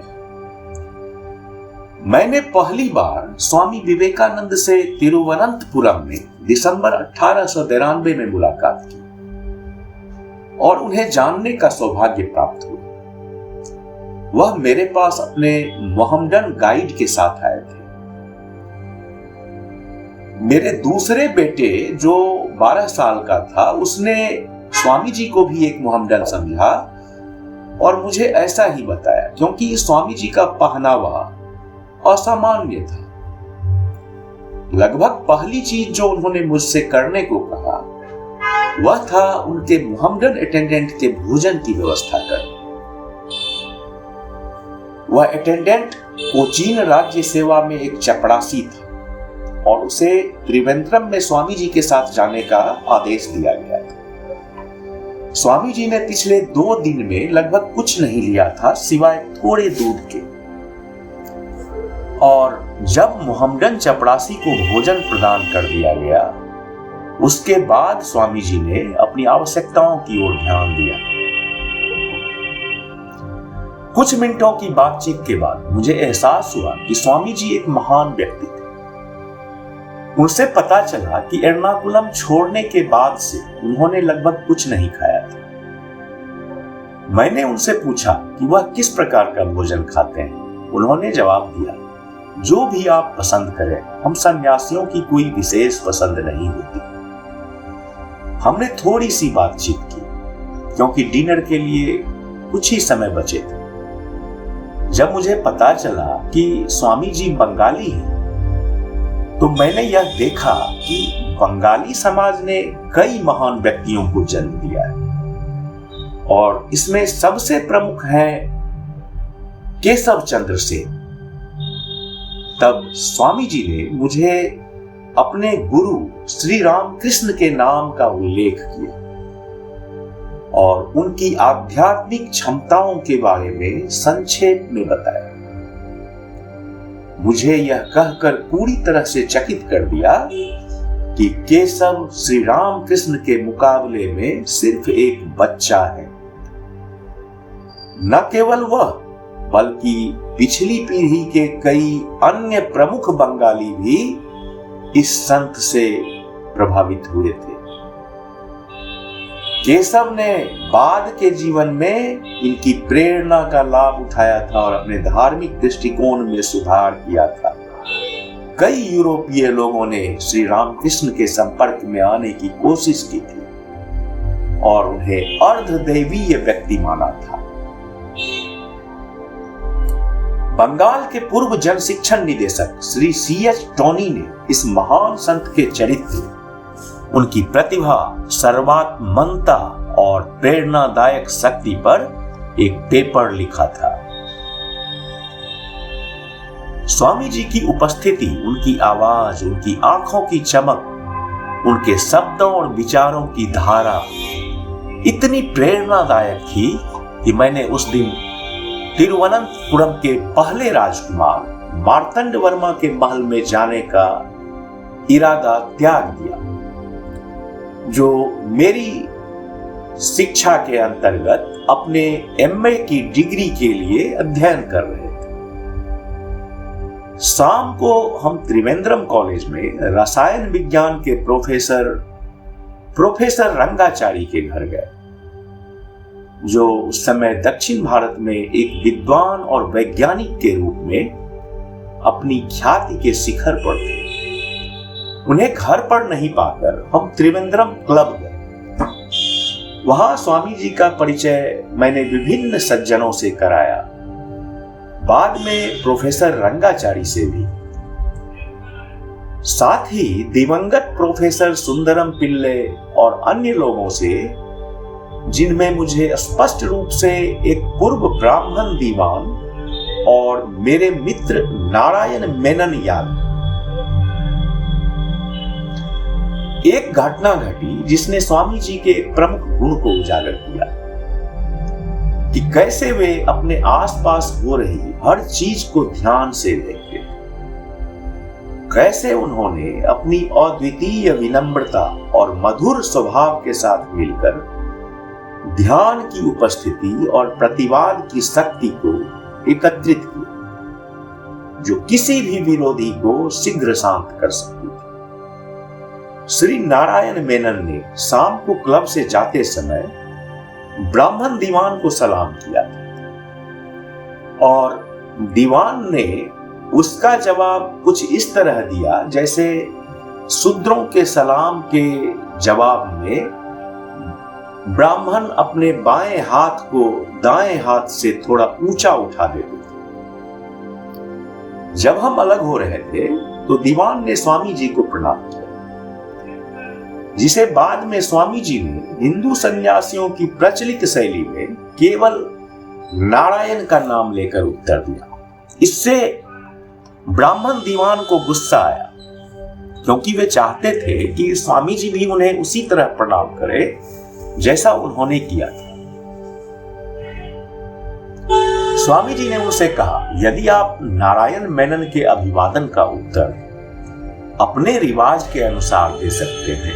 मैंने पहली बार स्वामी विवेकानंद से तिरुवनंतपुरम में दिसंबर 1893 में मुलाकात की और उन्हें जानने का सौभाग्य प्राप्त हुआ। वह मेरे पास अपने मोहम्मडन गाइड के साथ आए थे। मेरे दूसरे बेटे जो 12 साल का था, उसने स्वामी जी को भी एक मोहम्मडन समझा और मुझे ऐसा ही बताया, क्योंकि स्वामी जी का पहनावा असामान्य था। लगभग पहली चीज जो उन्होंने मुझसे करने को कहा वह था उनके मोहम्मदन अटेंडेंट के भोजन की व्यवस्था करना। वह अटेंडेंट कोचीन राज्य सेवा में एक चपरासी था और उसे त्रिवेंद्रम में स्वामी जी के साथ जाने का आदेश दिया गया था। स्वामी जी ने पिछले 2 दिन में लगभग कुछ नहीं लिया था सिवाय थोड़े दूध के, और जब मोहम्मदन चपरासी को भोजन प्रदान कर दिया गया उसके बाद स्वामी जी ने अपनी आवश्यकताओं की ओर ध्यान दिया। कुछ मिनटों की बातचीत के बाद मुझे एहसास हुआ कि स्वामी जी एक महान व्यक्ति थे। उनसे पता चला कि एर्नाकुलम छोड़ने के बाद से उन्होंने लगभग कुछ नहीं खाया था। मैंने उनसे पूछा कि वह किस प्रकार का भोजन खाते हैं। उन्होंने जवाब दिया, जो भी आप पसंद करें, हम सन्यासियों की कोई विशेष पसंद नहीं होती। हमने थोड़ी सी बातचीत की क्योंकि डिनर के लिए कुछ ही समय बचे थे। जब मुझे पता चला कि स्वामी जी बंगाली हैं, तो मैंने यह देखा कि बंगाली समाज ने कई महान व्यक्तियों को जन्म दिया है और इसमें सबसे प्रमुख हैं केशव चंद्र सेन। तब स्वामी जी ने मुझे अपने गुरु श्री रामकृष्ण के नाम का उल्लेख किया और उनकी आध्यात्मिक क्षमताओं के बारे में संक्षेप में बताया। मुझे यह कहकर पूरी तरह से चकित कर दिया कि केशव श्री रामकृष्ण के मुकाबले में सिर्फ एक बच्चा है। न केवल वह बल्कि पिछली पीढ़ी के कई अन्य प्रमुख बंगाली भी इस संत से प्रभावित हुए थे। केशव ने बाद के जीवन में इनकी प्रेरणा का लाभ उठाया था और अपने धार्मिक दृष्टिकोण में सुधार किया था। कई यूरोपीय लोगों ने श्री रामकृष्ण के संपर्क में आने की कोशिश की थी और उन्हें अर्धदैवीय व्यक्ति माना था। बंगाल के पूर्व जन शिक्षण निदेशक श्री C.H. टोनी ने इस महान संत के चरित्र, उनकी प्रतिभा, सर्वात्मकता और प्रेरणादायक शक्ति पर एक पेपर लिखा था। स्वामी जी की उपस्थिति, उनकी आवाज, उनकी आंखों की चमक, उनके शब्दों और विचारों की धारा इतनी प्रेरणादायक थी कि मैंने उस दिन तिरुवनंतपुरम के पहले राजकुमार मार्तंड वर्मा के महल में जाने का इरादा त्याग दिया, जो मेरी शिक्षा के अंतर्गत अपने MA की डिग्री के लिए अध्ययन कर रहे थे। शाम को हम त्रिवेंद्रम कॉलेज में रसायन विज्ञान के प्रोफेसर रंगाचारी के घर गए, जो उस समय दक्षिण भारत में एक विद्वान और वैज्ञानिक के रूप में अपनी ख्याति के शिखर पर थे। उन्हें घर पर नहीं पाकर हम त्रिवेंद्रम क्लब गए। वहां स्वामी जी का परिचय मैंने विभिन्न सज्जनों से कराया, बाद में प्रोफेसर रंगाचारी से भी। साथ ही दिवंगत प्रोफेसर सुंदरम पिल्ले और अन्य लोगों से, जिनमें मुझे स्पष्ट रूप से एक पूर्व ब्राह्मण दीवान और मेरे मित्र नारायण मेनन याद। एक घटना घटी जिसने स्वामी जी के एक प्रमुख गुण को उजागर किया कि कैसे वे अपने आसपास हो रही हर चीज को ध्यान से देखते, कैसे उन्होंने अपनी अद्वितीय विनम्रता और मधुर स्वभाव के साथ मिलकर ध्यान की उपस्थिति और प्रतिवाद की शक्ति को एकत्रित किया, जो किसी भी विरोधी को शीघ्र शांत कर सकती थी। श्री नारायण मेनन ने शाम को क्लब से जाते समय ब्राह्मण दीवान को सलाम किया और दीवान ने उसका जवाब कुछ इस तरह दिया जैसे शूद्रों के सलाम के जवाब में ब्राह्मण अपने बाएं हाथ को दाएं हाथ से थोड़ा ऊंचा उठा देते थे। जब हम अलग हो रहे थे तो दीवान ने स्वामी जी को प्रणाम किया, जिसे बाद में स्वामी जी ने हिंदू सन्यासियों की प्रचलित शैली में केवल नारायण का नाम लेकर उत्तर दिया। इससे ब्राह्मण दीवान को गुस्सा आया, क्योंकि वे चाहते थे कि स्वामी जी भी उन्हें उसी तरह प्रणाम करें जैसा उन्होंने किया था। स्वामी जी ने उनसे कहा, यदि आप नारायण मेनन के अभिवादन का उत्तर अपने रिवाज के अनुसार दे सकते हैं,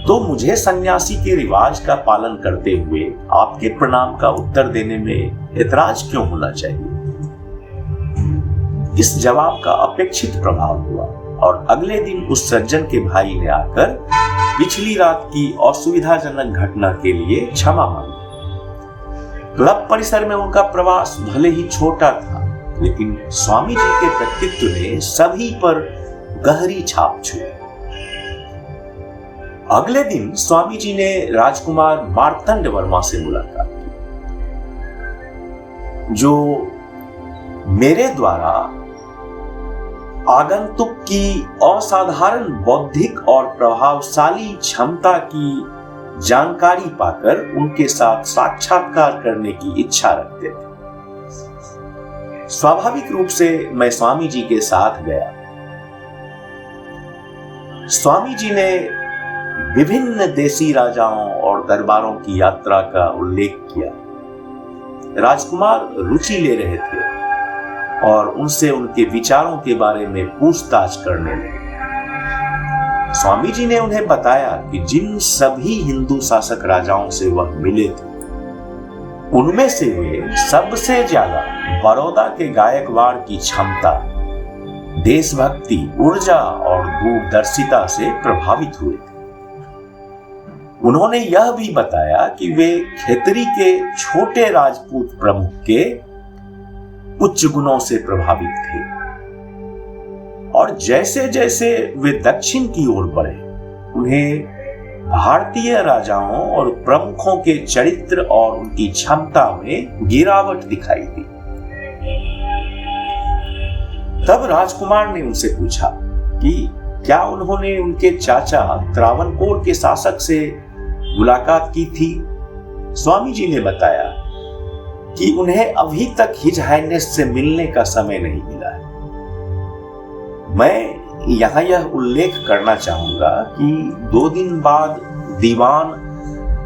तो मुझे सन्यासी के रिवाज का पालन करते हुए आपके प्रणाम का उत्तर देने में ऐतराज क्यों होना चाहिए। इस जवाब का अपेक्षित प्रभाव हुआ और अगले दिन उस सज्जन के भाई ने आकर पिछली रात की असुविधाजनक घटना के लिए क्षमा मांगी। क्लब परिसर में उनका प्रवास भले ही छोटा था, लेकिन स्वामी जी के व्यक्तित्व ने सभी पर गहरी छाप छोड़ी। अगले दिन स्वामी जी ने राजकुमार मार्तंड वर्मा से मुलाकात की, जो मेरे द्वारा आगंतुक की असाधारण बौद्धिक और प्रभावशाली क्षमता की जानकारी पाकर उनके साथ साक्षात्कार करने की इच्छा रखते थे। स्वाभाविक रूप से मैं स्वामी जी के साथ गया। स्वामी जी ने विभिन्न देशी राजाओं और दरबारों की यात्रा का उल्लेख किया। राजकुमार रुचि ले रहे थे और उनसे उनके विचारों के बारे में पूछताछ करने लगे। स्वामी जी ने उन्हें बताया कि जिन सभी हिंदू शासक राजाओं से वह मिले थे, उनमें से वे सबसे ज्यादा बड़ौदा के गायकवाड़ की क्षमता, देशभक्ति, ऊर्जा और दूरदर्शिता से प्रभावित हुए थे। उन्होंने यह भी बताया कि वे खेतरी के छोटे राजपूत प्रमुख के उच्च गुणों से प्रभावित थे और जैसे जैसे वे दक्षिण की ओर बढ़े, उन्हें भारतीय राजाओं और प्रमुखों के चरित्र और उनकी क्षमता में गिरावट दिखाई दी। तब राजकुमार ने उनसे पूछा कि क्या उन्होंने उनके चाचा त्रावणकोर के शासक से मुलाकात की थी। स्वामी जी ने बताया कि उन्हें अभी तक हिज हाइनेस से मिलने का समय नहीं मिला है। मैं यहां यह उल्लेख करना चाहूंगा कि 2 दिन बाद दीवान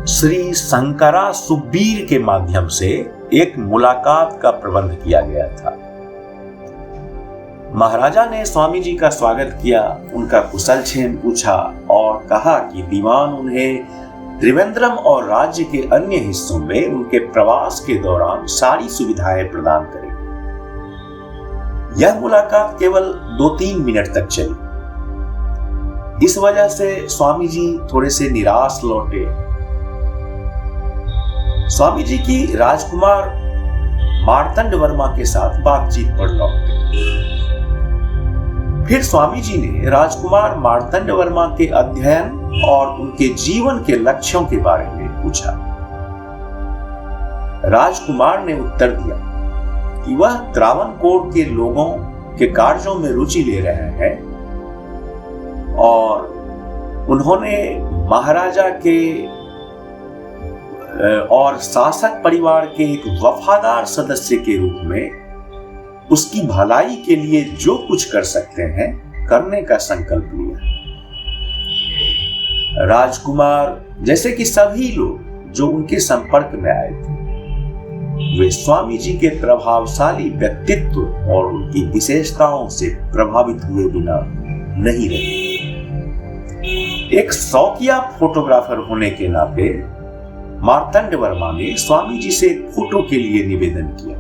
श्री शंकरा सुब्बीर के माध्यम से एक मुलाकात का प्रबंध किया गया था। महाराजा ने स्वामी जी का स्वागत किया, उनका कुशलक्षेम पूछा और कहा कि दीवान उन्हें त्रिवेंद्रम और राज्य के अन्य हिस्सों में उनके प्रवास के दौरान सारी सुविधाएं प्रदान करेंगे। यह मुलाकात केवल 2-3 मिनट तक चली। इस वजह से स्वामी जी थोड़े से निराश लौटे। स्वामी जी की राजकुमार मार्तंड वर्मा के साथ बातचीत पर लौटे। फिर स्वामी जी ने राजकुमार मार्तंड वर्मा के अध्ययन और उनके जीवन के लक्ष्यों के बारे में पूछा। राजकुमार ने उत्तर दिया कि वह त्रावणकोर के लोगों के कार्यों में रुचि ले रहे हैं और उन्होंने महाराजा के और शासक परिवार के एक वफादार सदस्य के रूप में उसकी भलाई के लिए जो कुछ कर सकते हैं करने का संकल्प लिया। राजकुमार जैसे कि सभी लोग जो उनके संपर्क में आए थे, वे स्वामी जी के प्रभावशाली व्यक्तित्व और उनकी विशेषताओं से प्रभावित हुए बिना नहीं रहे। एक शौकिया फोटोग्राफर होने के नाते मार्तंड वर्मा ने स्वामी जी से फोटो के लिए निवेदन किया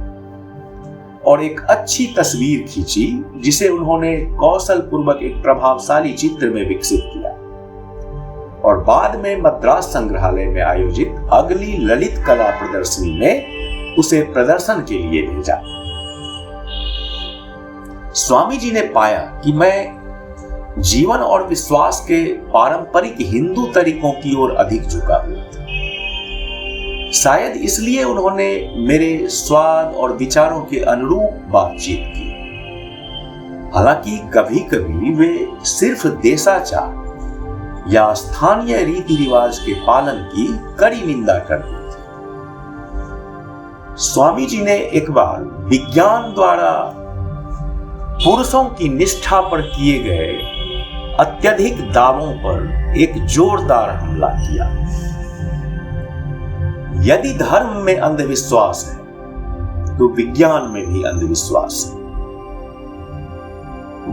और एक अच्छी तस्वीर खींची, जिसे उन्होंने कौशल पूर्वक एक प्रभावशाली चित्र में विकसित किया और बाद में मद्रास संग्रहालय में आयोजित अगली ललित कला प्रदर्शनी में उसे प्रदर्शन के लिए भेजा। स्वामी जी ने पाया कि मैं जीवन और विश्वास के पारंपरिक हिंदू तरीकों की ओर अधिक झुका हुआ था। शायद इसलिए उन्होंने मेरे स्वाद और विचारों के अनुरूप बातचीत की। हालांकि कभी कभी वे सिर्फ देशाचार या स्थानीय रीति रिवाज के पालन की कड़ी निंदा करते थे। स्वामी जी ने एक बार विज्ञान द्वारा पुरुषों की निष्ठा पर किए गए अत्यधिक दावों पर एक जोरदार हमला किया। यदि धर्म में अंधविश्वास है तो विज्ञान में भी अंधविश्वास है।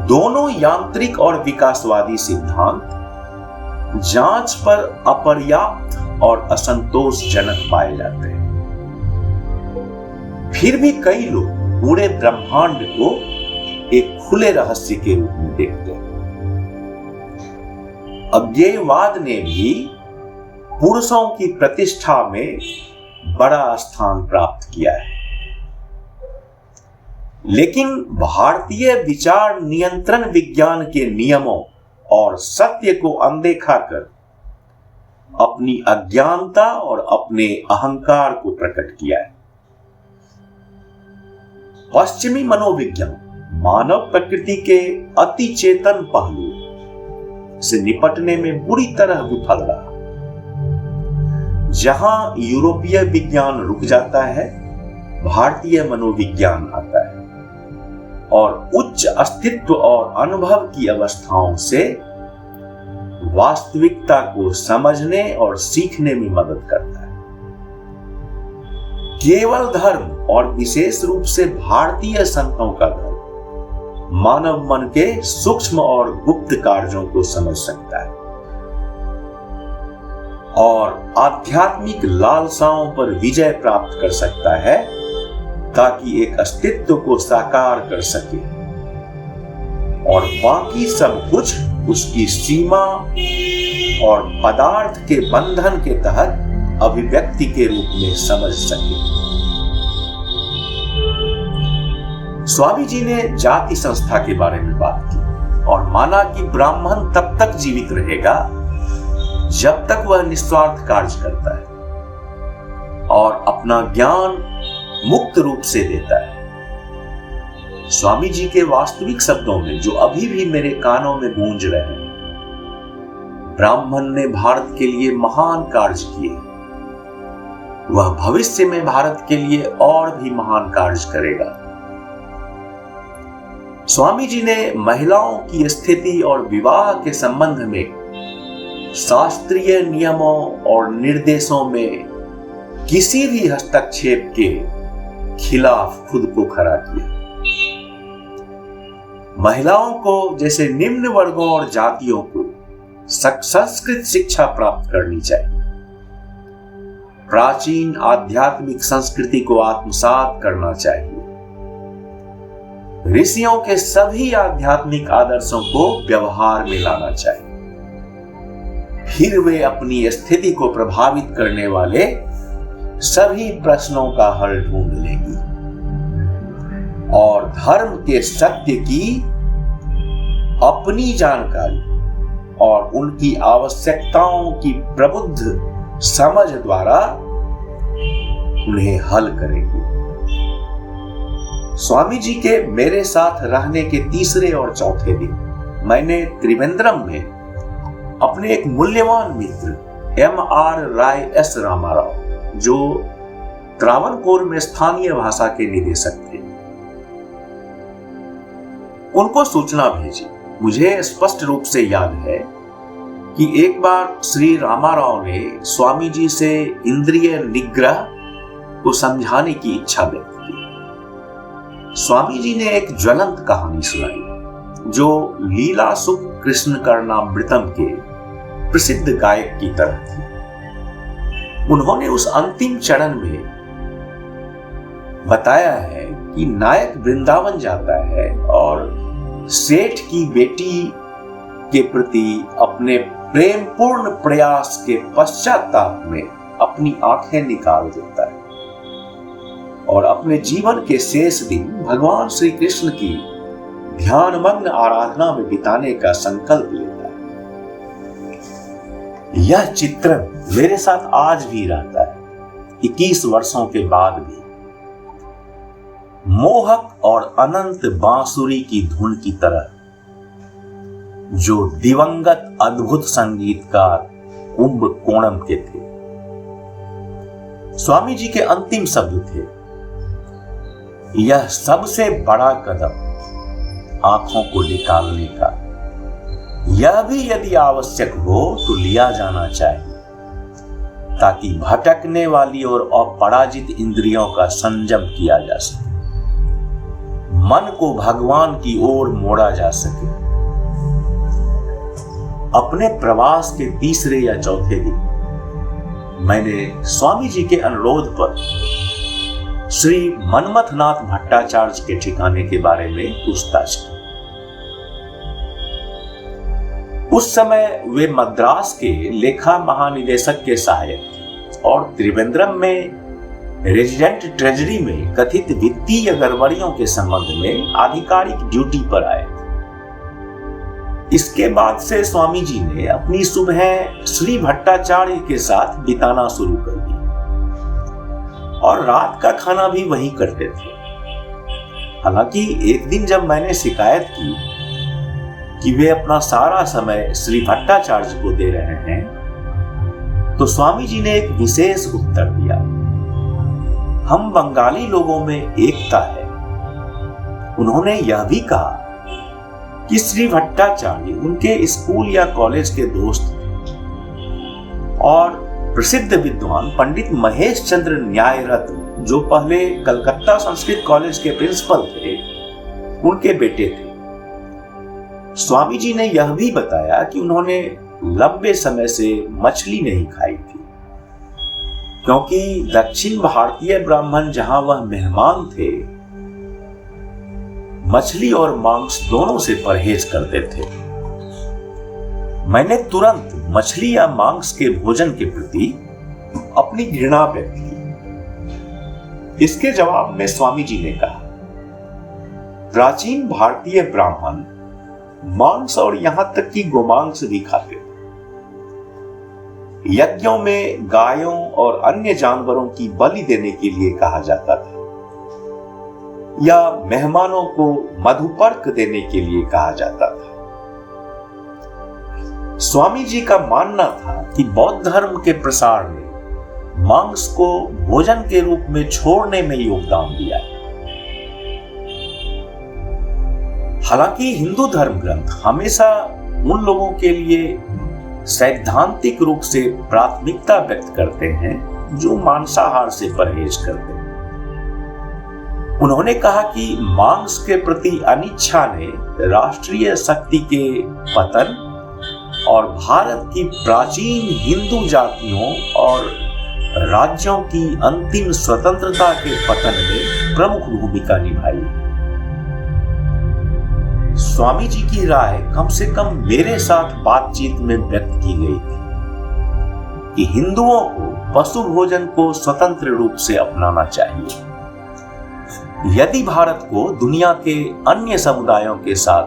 दोनों यांत्रिक और विकासवादी सिद्धांत जांच पर अपर्याप्त और असंतोषजनक पाए जाते हैं। फिर भी कई लोग पूरे ब्रह्मांड को एक खुले रहस्य के रूप में देखते हैं। अज्ञेयवाद ने भी पुरुषों की प्रतिष्ठा में बड़ा स्थान प्राप्त किया है, लेकिन भारतीय विचार नियंत्रण विज्ञान के नियमों और सत्य को अनदेखा कर अपनी अज्ञानता और अपने अहंकार को प्रकट किया है। पश्चिमी मनोविज्ञान मानव प्रकृति के अति चेतन पहलू से निपटने में बुरी तरह विफल रहा। जहां यूरोपीय विज्ञान रुक जाता है, भारतीय मनोविज्ञान आता है और उच्च अस्तित्व और अनुभव की अवस्थाओं से वास्तविकता को समझने और सीखने में मदद करता है। केवल धर्म और विशेष रूप से भारतीय संतों का धर्म मानव मन के सूक्ष्म और गुप्त कार्यों को समझ सकता है और आध्यात्मिक लालसाओं पर विजय प्राप्त कर सकता है, ताकि एक अस्तित्व को साकार कर सके और बाकी सब कुछ उसकी सीमा और पदार्थ के बंधन के तहत अभिव्यक्ति के रूप में समझ सके। स्वामी जी ने जाति संस्था के बारे में बात की और माना कि ब्राह्मण तब तक जीवित रहेगा जब तक वह निस्वार्थ कार्य करता है और अपना ज्ञान मुक्त रूप से देता है। स्वामी जी के वास्तविक शब्दों में जो अभी भी मेरे कानों में गूंज रहे हैं, ब्राह्मण ने भारत के लिए महान कार्य किए, वह भविष्य में भारत के लिए और भी महान कार्य करेगा। स्वामी जी ने महिलाओं की स्थिति और विवाह के संबंध में शास्त्रीय नियमों और निर्देशों में किसी भी हस्तक्षेप के खिलाफ खुद को खड़ा किया। महिलाओं को जैसे निम्न वर्गों और जातियों को संस्कृत शिक्षा प्राप्त करनी चाहिए, प्राचीन आध्यात्मिक संस्कृति को आत्मसात करना चाहिए, ऋषियों के सभी आध्यात्मिक आदर्शों को व्यवहार में लाना चाहिए। फिर वे अपनी स्थिति को प्रभावित करने वाले सभी प्रश्नों का हल ढूंढ लेगी और धर्म के सत्य की अपनी जानकारी और उनकी आवश्यकताओं की प्रबुद्ध समझ द्वारा उन्हें हल करेंगी। स्वामी जी के मेरे साथ रहने के तीसरे और चौथे दिन मैंने त्रिवेंद्रम में अपने एक मूल्यवान मित्र M.R. राय S. रामाराव, जो त्रावणकोर में स्थानीय भाषा के निदेशक थे, उनको सूचना भेजी। मुझे स्पष्ट रूप से याद है कि एक बार श्री रामाराव ने स्वामी जी से इंद्रिय निग्रह को समझाने की इच्छा व्यक्त की। स्वामी जी ने एक ज्वलंत कहानी सुनाई जो लीला सुख कृष्ण कर्णामृतम के प्रसिद्ध गायक की तरह थी। उन्होंने उस अंतिम चरण में बताया है कि नायक वृंदावन जाता है और सेठ की बेटी के प्रति अपने प्रेमपूर्ण प्रयास के पश्चाताप में अपनी आंखें निकाल देता है और अपने जीवन के शेष दिन भगवान श्री कृष्ण की ध्यानमग्न आराधना में बिताने का संकल्प लेता है। यह चित्रण मेरे साथ आज भी रहता है, 21 वर्षों के बाद भी। मोहक और अनंत बांसुरी की धुन की तरह, जो दिवंगत अद्भुत संगीतकार कुंभकोणम के थे। स्वामी जी के अंतिम शब्द थे, यह सबसे बड़ा कदम आंखों को निकालने का, यह भी यदि आवश्यक हो तो लिया जाना चाहिए, ताकि भटकने वाली और अपराजित इंद्रियों का संयम किया जा सके, मन को भगवान की ओर मोड़ा जा सके। अपने प्रवास के तीसरे या चौथे दिन मैंने स्वामी जी के अनुरोध पर श्री मनमथनाथ भट्टाचार्य के ठिकाने के बारे में पूछताछ की। उस समय वे मद्रास के लेखा महानिदेशक के सहायक और त्रिवेंद्रम में रेजिडेंट ट्रेजरी में कथित वित्तीय गड़बड़ियों के संबंध में आधिकारिक ड्यूटी पर आए थे। इसके बाद से स्वामी जी ने अपनी सुबह श्री भट्टाचार्य के साथ बिताना शुरू कर दी और रात का खाना भी वहीं करते थे। हालांकि एक दिन जब मैंने शिकायत की कि वे अपना सारा समय श्री भट्टाचार्य को दे रहे हैं, तो स्वामी जी ने एक विशेष उत्तर दिया, हम बंगाली लोगों में एकता है। उन्होंने यह भी कहा कि श्री भट्टाचार्य उनके स्कूल या कॉलेज के दोस्त थे और प्रसिद्ध विद्वान पंडित महेश चंद्र न्याय रत्न, जो पहले कलकत्ता संस्कृत कॉलेज के प्रिंसिपल थे, उनके बेटे थे। स्वामी जी ने यह भी बताया कि उन्होंने लंबे समय से मछली नहीं खाई थी, क्योंकि दक्षिण भारतीय ब्राह्मण जहां वह मेहमान थे, मछली और मांस दोनों से परहेज करते थे। मैंने तुरंत मछली या मांस के भोजन के प्रति अपनी घृणा व्यक्त की। इसके जवाब में स्वामी जी ने कहा, प्राचीन भारतीय ब्राह्मण मांस और यहां तक कि गोमांस भी खाते थे। यज्ञों में गायों और अन्य जानवरों की बलि देने के लिए कहा जाता था, या मेहमानों को मधुपर्क देने के लिए कहा जाता था। स्वामी जी का मानना था कि बौद्ध धर्म के प्रसार ने मांस को भोजन के रूप में छोड़ने में योगदान दिया है। हालांकि हिंदू धर्म ग्रंथ हमेशा उन लोगों के लिए सैद्धांतिक रूप से प्राथमिकता व्यक्त करते हैं जो मांसाहार से परहेज करते हैं। उन्होंने कहा कि मांस के प्रति अनिच्छा ने राष्ट्रीय शक्ति के पतन और भारत की प्राचीन हिंदू जातियों और राज्यों की अंतिम स्वतंत्रता के पतन में प्रमुख भूमिका निभाई। स्वामी जी की राय कम से कम मेरे साथ बातचीत में व्यक्त की गई थी कि हिंदुओं को पशु भोजन को स्वतंत्र रूप से अपनाना चाहिए। यदि भारत को दुनिया के अन्य समुदायों के साथ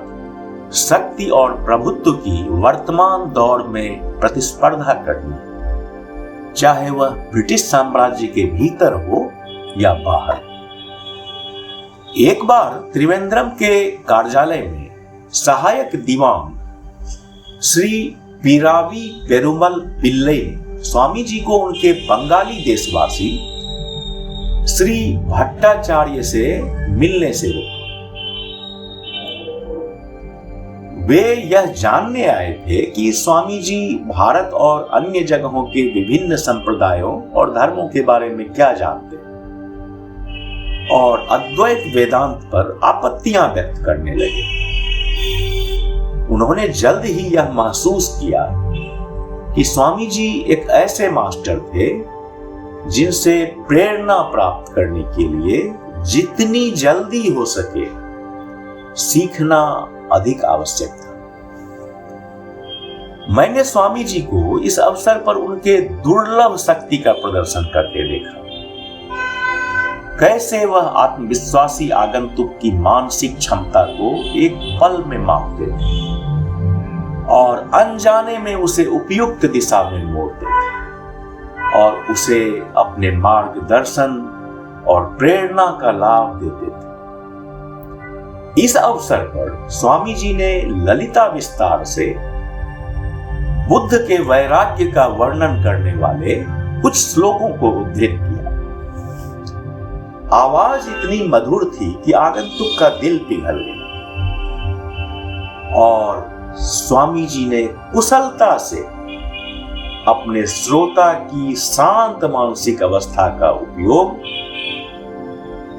शक्ति और प्रभुत्व की वर्तमान दौर में प्रतिस्पर्धा करनी, चाहे वह ब्रिटिश साम्राज्य के भीतर हो या बाहर। एक बार त्रिवेंद्रम के कार्यालय में सहायक दीवान श्री पीरावी पेरुमल पिल्लई ने स्वामी जी को उनके बंगाली देशवासी श्री भट्टाचार्य से मिलने से रोका। वे यह जानने आए थे कि स्वामी जी भारत और अन्य जगहों के विभिन्न संप्रदायों और धर्मों के बारे में क्या जानते हैं, और अद्वैत वेदांत पर आपत्तियां व्यक्त करने लगे। उन्होंने जल्द ही यह महसूस किया कि स्वामी जी एक ऐसे मास्टर थे जिनसे प्रेरणा प्राप्त करने के लिए जितनी जल्दी हो सके सीखना अधिक आवश्यक था। मैंने स्वामी जी को इस अवसर पर उनके दुर्लभ शक्ति का प्रदर्शन करते देखा। कैसे वह आत्मविश्वासी आगंतुक की मानसिक क्षमता को एक पल में मापते थे और अनजाने में उसे उपयुक्त दिशा में मोड़ते थे और उसे अपने मार्गदर्शन और प्रेरणा का लाभ देते थे। इस अवसर पर स्वामी जी ने ललिता विस्तार से बुद्ध के वैराग्य का वर्णन करने वाले कुछ श्लोकों को उद्धृत किया। आवाज इतनी मधुर थी कि आगंतुक का दिल पिघल गया और स्वामी जी ने कुशलता से अपने श्रोता की शांत मानसिक अवस्था का उपयोग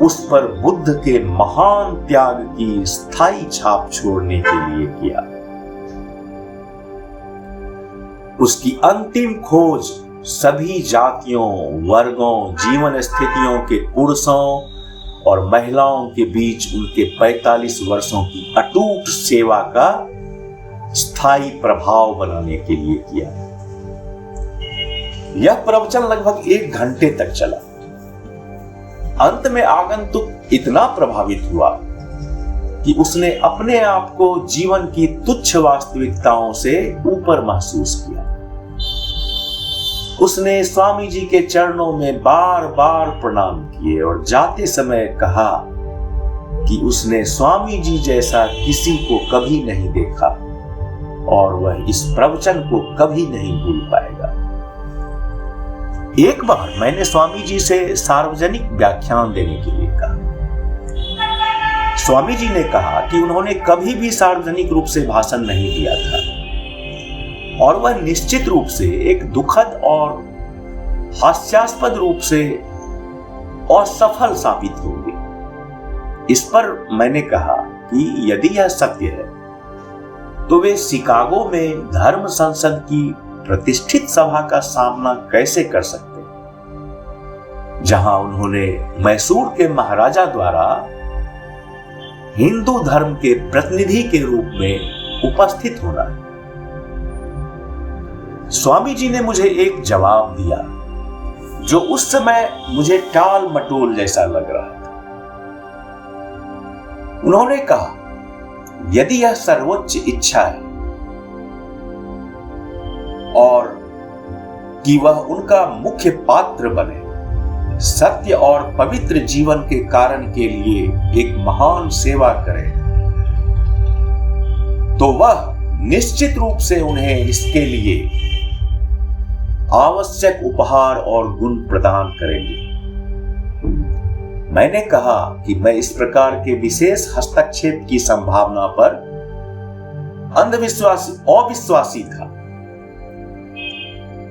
उस पर बुद्ध के महान त्याग की स्थायी छाप छोड़ने के लिए किया। उसकी अंतिम खोज सभी जातियों, वर्गों, जीवन स्थितियों के पुरुषों और महिलाओं के बीच उनके 45 वर्षों की अटूट सेवा का स्थायी प्रभाव बनाने के लिए किया। यह प्रवचन लगभग 1 घंटे तक चला। अंत में आगंतुक इतना प्रभावित हुआ कि उसने अपने आप को जीवन की तुच्छ वास्तविकताओं से ऊपर महसूस किया। उसने स्वामी जी के चरणों में बार बार प्रणाम किए और जाते समय कहा कि उसने स्वामी जी जैसा किसी को कभी नहीं देखा और वह इस प्रवचन को कभी नहीं भूल पाएगा। एक बार मैंने स्वामी जी से सार्वजनिक व्याख्यान देने के लिए कहा। स्वामी जी ने कहा कि उन्होंने कभी भी सार्वजनिक रूप से भाषण नहीं दिया था और वह निश्चित रूप से एक दुखद और हास्यास्पद रूप से असफल साबित होंगे। इस पर मैंने कहा कि यदि यह सत्य है तो वे शिकागो में धर्म संसद की प्रतिष्ठित सभा का सामना कैसे कर सकते, जहां उन्होंने मैसूर के महाराजा द्वारा हिंदू धर्म के प्रतिनिधि के रूप में उपस्थित होना है। स्वामी जी ने मुझे एक जवाब दिया जो उस समय मुझे टाल मटोल जैसा लग रहा था। उन्होंने कहा, यदि यह सर्वोच्च इच्छा है और कि वह उनका मुख्य पात्र बने, सत्य और पवित्र जीवन के कारण के लिए एक महान सेवा करे, तो वह निश्चित रूप से उन्हें इसके लिए आवश्यक उपहार और गुण प्रदान करेंगे। मैंने कहा कि मैं इस प्रकार के विशेष हस्तक्षेप की संभावना पर अविश्वासी था।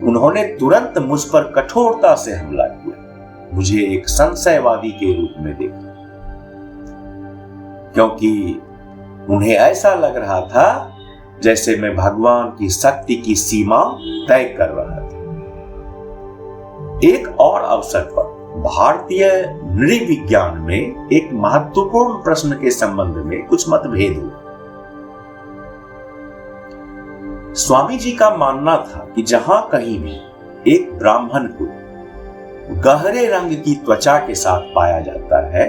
उन्होंने तुरंत मुझ पर कठोरता से हमला किया, मुझे एक संशयवादी के रूप में देखा, क्योंकि उन्हें ऐसा लग रहा था जैसे मैं भगवान की शक्ति की सीमा तय कर रहा था। एक और अवसर पर भारतीय नृविज्ञान में एक महत्वपूर्ण प्रश्न के संबंध में कुछ मतभेद हुए। स्वामी जी का मानना था कि जहां कहीं भी एक ब्राह्मण को गहरे रंग की त्वचा के साथ पाया जाता है,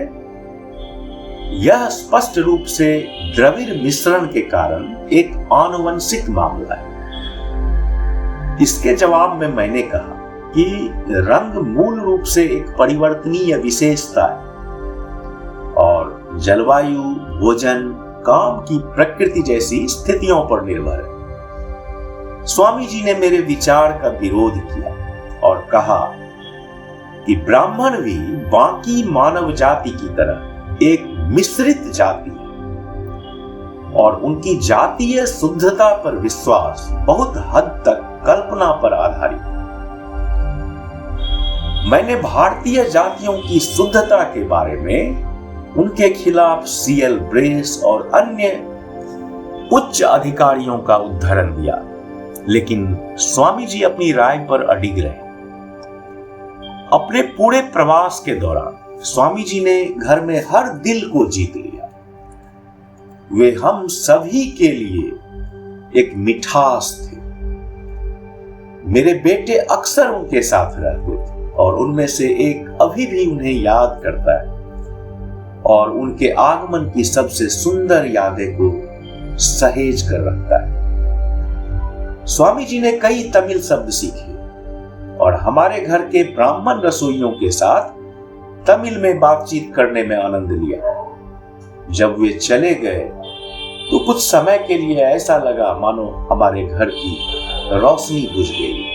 यह स्पष्ट रूप से द्रविड़ मिश्रण के कारण एक आनुवंशिक मामला है। इसके जवाब में मैंने कहा कि रंग मूल रूप से एक परिवर्तनीय विशेषता है और जलवायु, भोजन, काम की प्रकृति जैसी स्थितियों पर निर्भर है। स्वामी जी ने मेरे विचार का विरोध किया और कहा कि ब्राह्मण भी बाकी मानव जाति की तरह एक मिश्रित जाति है और उनकी जातीय शुद्धता पर विश्वास बहुत हद तक कल्पना पर आधारित है। मैंने भारतीय जातियों की शुद्धता के बारे में उनके खिलाफ सीएल ब्रेस और अन्य उच्च अधिकारियों का उद्धरण दिया, लेकिन स्वामी जी अपनी राय पर अडिग रहे। अपने पूरे प्रवास के दौरान स्वामी जी ने घर में हर दिल को जीत लिया। वे हम सभी के लिए एक मिठास थे। मेरे बेटे अक्सर उनके साथ रहते थे और उनमें से एक अभी भी उन्हें याद करता है और उनके आगमन की सबसे सुंदर यादें को सहेज कर रखता है। स्वामी जी ने कई तमिल शब्द सीखे और हमारे घर के ब्राह्मण रसोइयों के साथ तमिल में बातचीत करने में आनंद लिया। जब वे चले गए तो कुछ समय के लिए ऐसा लगा मानो हमारे घर की रोशनी बुझ गई।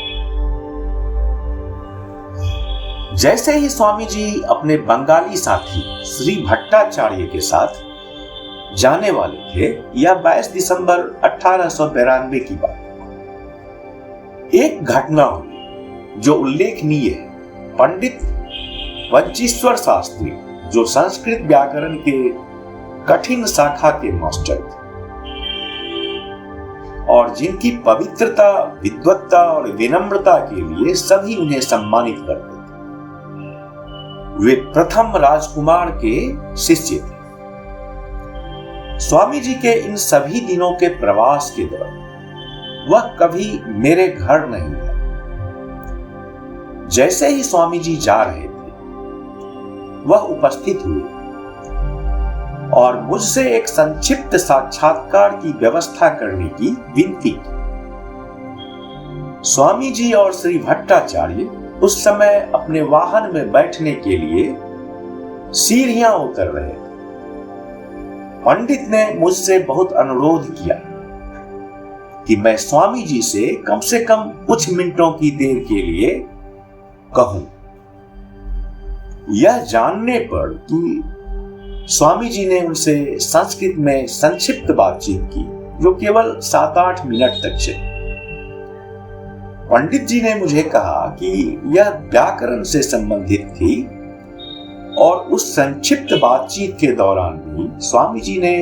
जैसे ही स्वामी जी अपने बंगाली साथी श्री भट्टाचार्य के साथ जाने वाले थे, यह 22 दिसंबर 1892 की बात, एक घटना हुई जो उल्लेखनीय है। पंडित वंचीश्वर शास्त्री, जो संस्कृत व्याकरण के कठिन शाखा के मास्टर थे और जिनकी पवित्रता, विद्वत्ता और विनम्रता के लिए सभी उन्हें सम्मानित करते थे, वे प्रथम राजकुमार के शिष्य थे। स्वामी जी के इन सभी दिनों के प्रवास के दौरान वह कभी मेरे घर नहीं गए। जैसे ही स्वामी जी जा रहे थे, वह उपस्थित हुए और मुझसे एक संक्षिप्त साक्षात्कार की व्यवस्था करने की विनती की। स्वामी जी और श्री भट्टाचार्य उस समय अपने वाहन में बैठने के लिए सीढ़ियां उतर रहे थे। पंडित ने मुझसे बहुत अनुरोध किया कि मैं स्वामी जी से कम कुछ मिनटों की देर के लिए कहूं। यह जानने पर कि स्वामी जी ने उनसे संस्कृत में संक्षिप्त बातचीत की, जो केवल 7-8 मिनट तक चली। पंडित जी ने मुझे कहा कि यह व्याकरण से संबंधित थी और उस संक्षिप्त बातचीत के दौरान भी स्वामी जी ने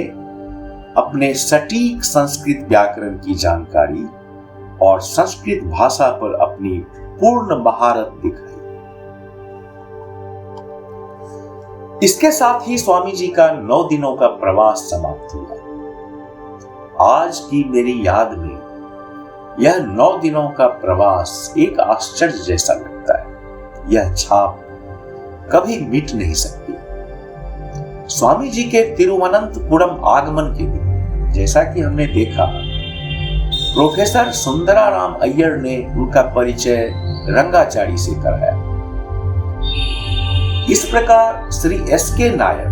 अपने सटीक संस्कृत व्याकरण की जानकारी और संस्कृत भाषा पर अपनी पूर्ण महारत दिखाई। इसके साथ ही स्वामी जी का 9 दिनों का प्रवास समाप्त हुआ। आज की मेरी याद में यह 9 दिनों का प्रवास एक आश्चर्य जैसा लगता है। यह छाप कभी मिट नहीं सकती। स्वामी जी के तिरुवनंतपुरम आगमन के दिन, जैसा कि हमने देखा, प्रोफेसर सुंदराराम अय्यर ने उनका परिचय रंगाचारी से कराया। इस प्रकार श्री एस.के. नायर,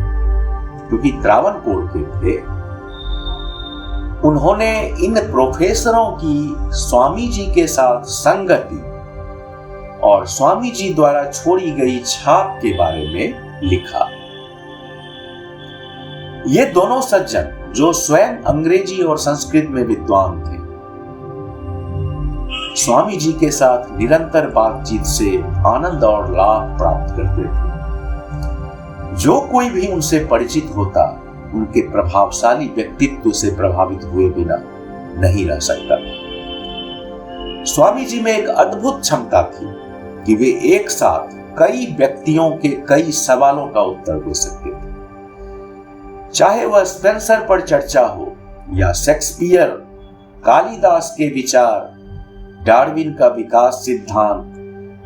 क्योंकि त्रावणकोर के थे, उन्होंने इन प्रोफेसरों की स्वामी जी के साथ संगति और स्वामी जी द्वारा छोड़ी गई छाप के बारे में लिखा। ये दोनों सज्जन, जो स्वयं अंग्रेजी और संस्कृत में विद्वान थे, स्वामी जी के साथ निरंतर बातचीत से आनंद और लाभ प्राप्त करते थे। जो कोई भी उनसे परिचित होता, उनके प्रभावशाली व्यक्तित्व से प्रभावित हुए बिना नहीं रह सकता। स्वामी जी में एक अद्भुत क्षमता थी कि वे एक साथ कई व्यक्तियों के कई सवालों का उत्तर दे सकते थे। चाहे वह स्पेंसर पर चर्चा हो या शेक्सपियर, कालिदास के विचार, डार्विन का विकास सिद्धांत,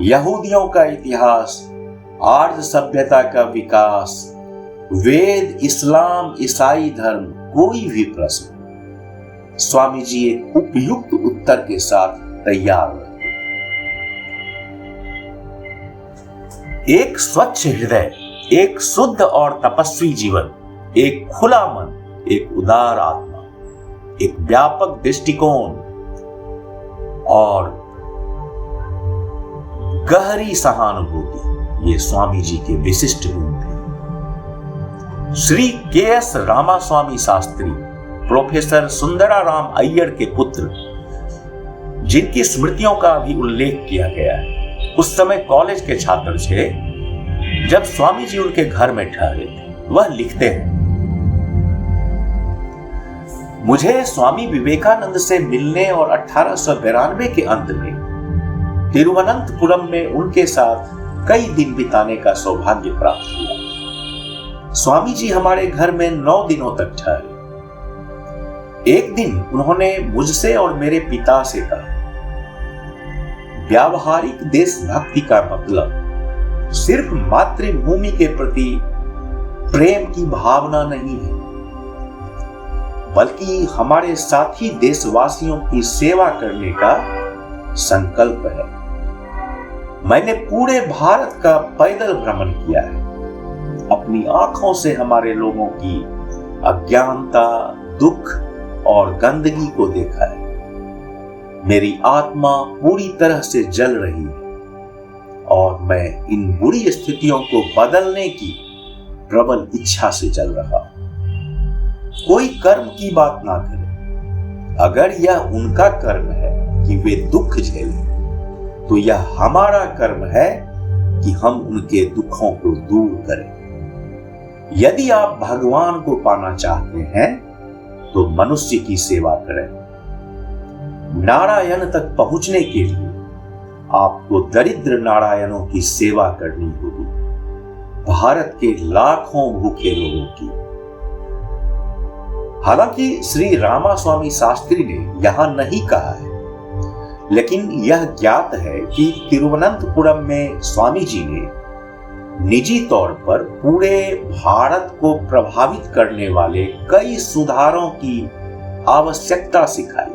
यहूदियों का इतिहास, आर्य सभ्यता का विकास, वेद, इस्लाम, ईसाई धर्म, कोई भी प्रश्न स्वामी जी एक उपयुक्त उत्तर के साथ तैयार रहते। एक स्वच्छ हृदय, एक शुद्ध और तपस्वी जीवन, एक खुला मन, एक उदार आत्मा, एक व्यापक दृष्टिकोण और गहरी सहानुभूति, ये स्वामी जी के विशिष्ट गुण थे। श्री के.एस. रामास्वामी शास्त्री, प्रोफेसर सुंदराराम अय्यर के पुत्र, जिनकी स्मृतियों का भी उल्लेख किया गया है, उस समय कॉलेज के छात्र थे जब स्वामी जी उनके घर में ठहरे थे। वह लिखते हैं, मुझे स्वामी विवेकानंद से मिलने और 1892 के अंत में तिरुवनंतपुरम में उनके साथ कई दिन बिताने का सौभाग्य प्राप्त हुआ। स्वामी जी हमारे घर में 9 दिनों तक ठहरे। एक दिन उन्होंने मुझसे और मेरे पिता से कहा, व्यावहारिक देशभक्ति का मतलब सिर्फ मातृभूमि के प्रति प्रेम की भावना नहीं है, बल्कि हमारे साथी देशवासियों की सेवा करने का संकल्प है। मैंने पूरे भारत का पैदल भ्रमण किया है, अपनी आंखों से हमारे लोगों की अज्ञानता, दुख और गंदगी को देखा है। मेरी आत्मा पूरी तरह से जल रही है और मैं इन बुरी स्थितियों को बदलने की प्रबल इच्छा से जल रहा हूं। कोई कर्म की बात ना करे। अगर यह उनका कर्म है कि वे दुख झेलें, तो यह हमारा कर्म है कि हम उनके दुखों को दूर करें। यदि आप भगवान को पाना चाहते हैं तो मनुष्य की सेवा करें। नारायण तक पहुंचने के लिए आपको दरिद्र नारायणों की सेवा करनी होगी, भारत के लाखों भूखे लोगों की। हालांकि श्री रामास्वामी शास्त्री ने यहां नहीं कहा है, लेकिन यह ज्ञात है कि तिरुवनंतपुरम में स्वामी जी ने निजी तौर पर पूरे भारत को प्रभावित करने वाले कई सुधारों की आवश्यकता सिखाई,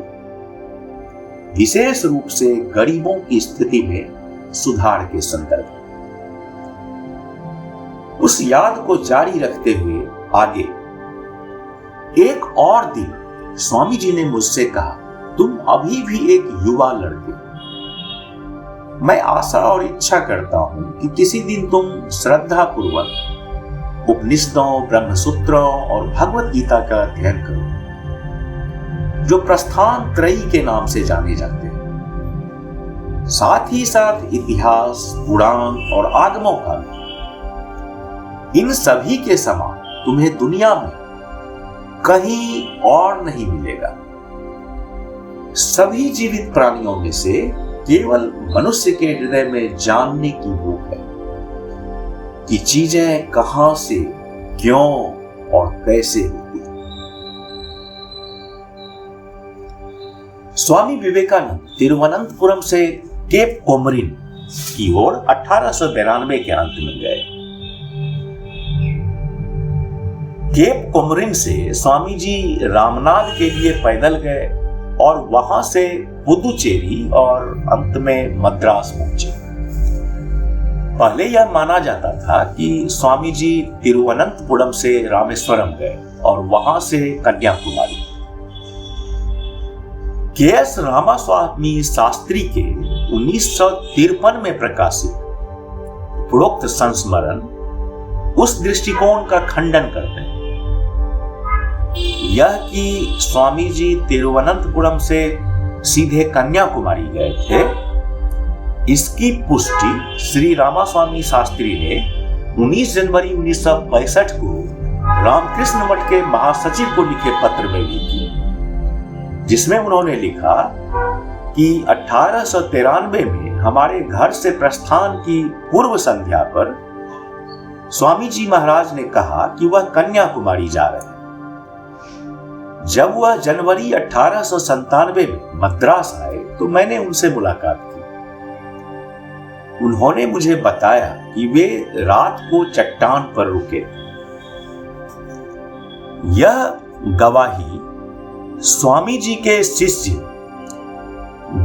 विशेष रूप से गरीबों की स्थिति में सुधार के संदर्भ। उस याद को जारी रखते हुए आगे एक और दिन स्वामी जी ने मुझसे कहा, तुम अभी भी एक युवा लड़के। मैं आशा और इच्छा करता हूं कि किसी दिन तुम श्रद्धा पूर्वक उपनिषदों, ब्रह्मसूत्रों और भगवत गीता का अध्ययन करो, जो प्रस्थान त्रयी के नाम से जाने जाते हैं। साथ ही साथ इतिहास, पुराण और आगमों का भी। इन सभी के समान तुम्हें दुनिया में कहीं और नहीं मिलेगा। सभी जीवित प्राणियों में से केवल मनुष्य के हृदय में जानने की भूख है कि चीजें कहां से, क्यों और कैसे होती। स्वामी विवेकानंद तिरुवनंतपुरम से केप कोमरिन की ओर 1892 के अंत में गए। केप कोमरिन से स्वामी जी रामनाथ के लिए पैदल गए और वहां से पुदुचेरी और अंत में मद्रास पहुंचे। पहले यह माना जाता था कि स्वामी जी तिरुवनंतपुरम से रामेश्वरम गए और वहां से कन्याकुमारी। के.एस. रामास्वामी शास्त्री के 1953 में प्रकाशित उपरोक्त संस्मरण उस दृष्टिकोण का खंडन करते हैं। यह कि स्वामी जी तिरुवनंतपुरम से सीधे कन्याकुमारी गए थे, इसकी पुष्टि श्री रामास्वामी शास्त्री ने 19 जनवरी 1965 को रामकृष्ण मठ के महासचिव को लिखे पत्र में भी की, जिसमें उन्होंने लिखा कि 1893 में हमारे घर से प्रस्थान की पूर्व संध्या पर स्वामी जी महाराज ने कहा कि वह कन्याकुमारी जा रहे हैं। जब वह जनवरी 1897 में मद्रास आए तो मैंने उनसे मुलाकात की। उन्होंने मुझे बताया कि वे रात को चट्टान पर रुके। यह गवाही स्वामी जी के शिष्य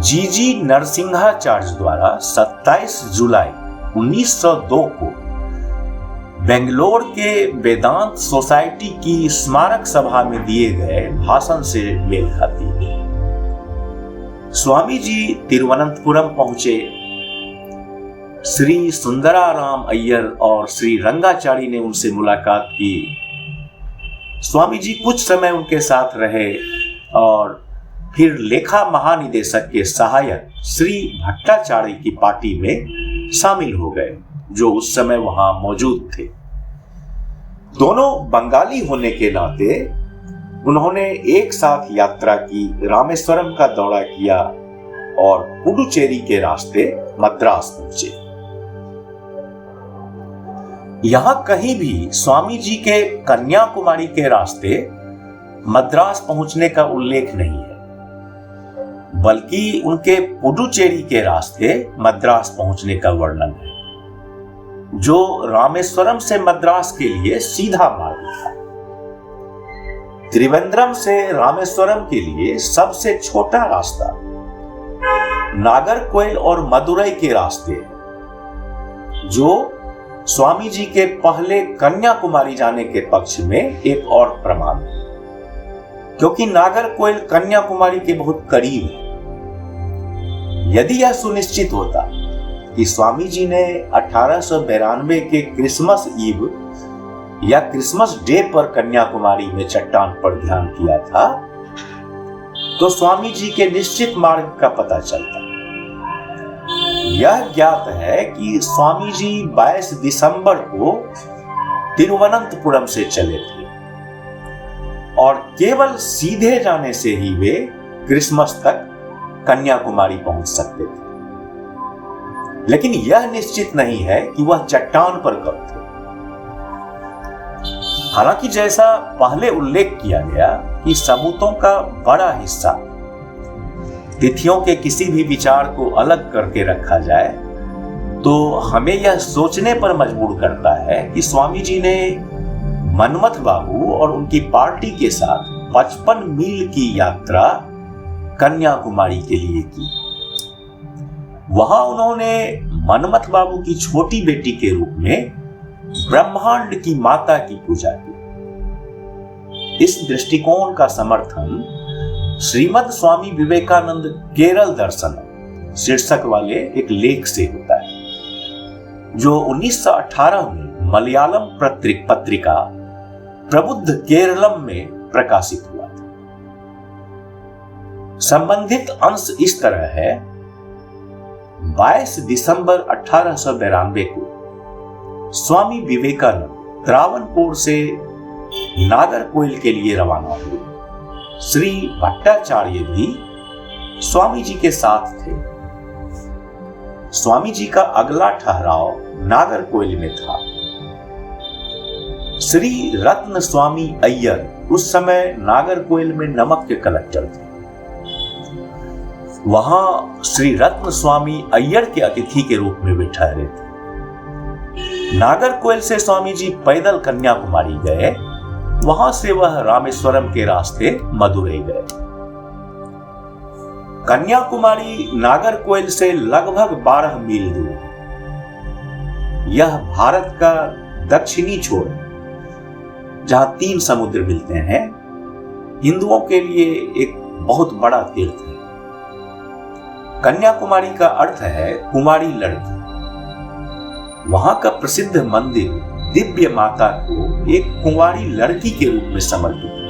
जीजी नरसिंहाचार्य द्वारा 27 जुलाई 1902 को बेंगलोर के वेदांत सोसाइटी की स्मारक सभा में दिए गए भाषण से मेल खाती है। स्वामी जी तिरुवनंतपुरम पहुंचे। श्री सुंदराराम अय्यर और श्री रंगाचारी ने उनसे मुलाकात की। स्वामी जी कुछ समय उनके साथ रहे और फिर लेखा महानिदेशक के सहायक श्री भट्टाचार्य की पार्टी में शामिल हो गए, जो उस समय वहां मौजूद थे। दोनों बंगाली होने के नाते उन्होंने एक साथ यात्रा की, रामेश्वरम का दौरा किया और पुडुचेरी के रास्ते मद्रास पहुंचे। यहां कहीं भी स्वामी जी के कन्याकुमारी के रास्ते मद्रास पहुंचने का उल्लेख नहीं है, बल्कि उनके पुडुचेरी के रास्ते मद्रास पहुंचने का वर्णन है, जो रामेश्वरम से मद्रास के लिए सीधा मार्ग था। त्रिवेंद्रम से रामेश्वरम के लिए सबसे छोटा रास्ता नागरकोइल और मदुरई के रास्ते हैं, जो स्वामी जी के पहले कन्याकुमारी जाने के पक्ष में एक और प्रमाण है, क्योंकि नागरकोइल कन्याकुमारी के बहुत करीब है। यदि यह सुनिश्चित होता कि स्वामी जी ने 1892 के क्रिसमस ईव या क्रिसमस डे पर कन्याकुमारी में चट्टान पर ध्यान किया था, तो स्वामी जी के निश्चित मार्ग का पता चलता। यह ज्ञात है कि स्वामी जी 22 दिसंबर को तिरुवनंतपुरम से चले थे और केवल सीधे जाने से ही वे क्रिसमस तक कन्याकुमारी पहुंच सकते थे। लेकिन यह निश्चित नहीं है कि वह चट्टान पर कब थे। हालांकि जैसा पहले उल्लेख किया गया कि सबूतों का बड़ा हिस्सा तिथियों के किसी भी विचार को अलग करके रखा जाए, तो हमें यह सोचने पर मजबूर करता है कि स्वामी जी ने मनमथ बाबू और उनकी पार्टी के साथ 55 मील की यात्रा कन्याकुमारी के लिए की। वहां उन्होंने मनमथ बाबू की छोटी बेटी के रूप में ब्रह्मांड की माता की पूजा की। इस दृष्टिकोण का समर्थन श्रीमद स्वामी विवेकानंद केरल दर्शन शीर्षक वाले एक लेख से होता है, जो 1918 में मलयालम पत्रिका प्रबुद्ध केरलम में प्रकाशित हुआ था। संबंधित अंश इस तरह है: 22 दिसंबर 1892 को स्वामी विवेकानंद त्रावणकोर से नागरकोइल के लिए रवाना हुए। श्री भट्टाचार्य भी स्वामी जी के साथ थे। स्वामी जी का अगला ठहराव नागरकोइल में था। श्री रत्न स्वामी अय्यर उस समय नागरकोइल में नमक के कलेक्टर थे। वहां श्री रत्न स्वामी अय्यर के अतिथि के रूप में वे ठहरे थे। नागरकोइल से स्वामी जी पैदल कन्याकुमारी गए। वहां से वह रामेश्वरम के रास्ते मदुरई गए। कन्याकुमारी नागरकोइल से लगभग 12 मील दूर है। यह भारत का दक्षिणी छोर है, जहां 3 समुद्र मिलते हैं। हिंदुओं के लिए एक बहुत बड़ा तीर्थ है। कन्याकुमारी का अर्थ है कुमारी लड़की। वहां का प्रसिद्ध मंदिर दिव्य माता को एक कुंवारी लड़की के रूप में समर्पित है।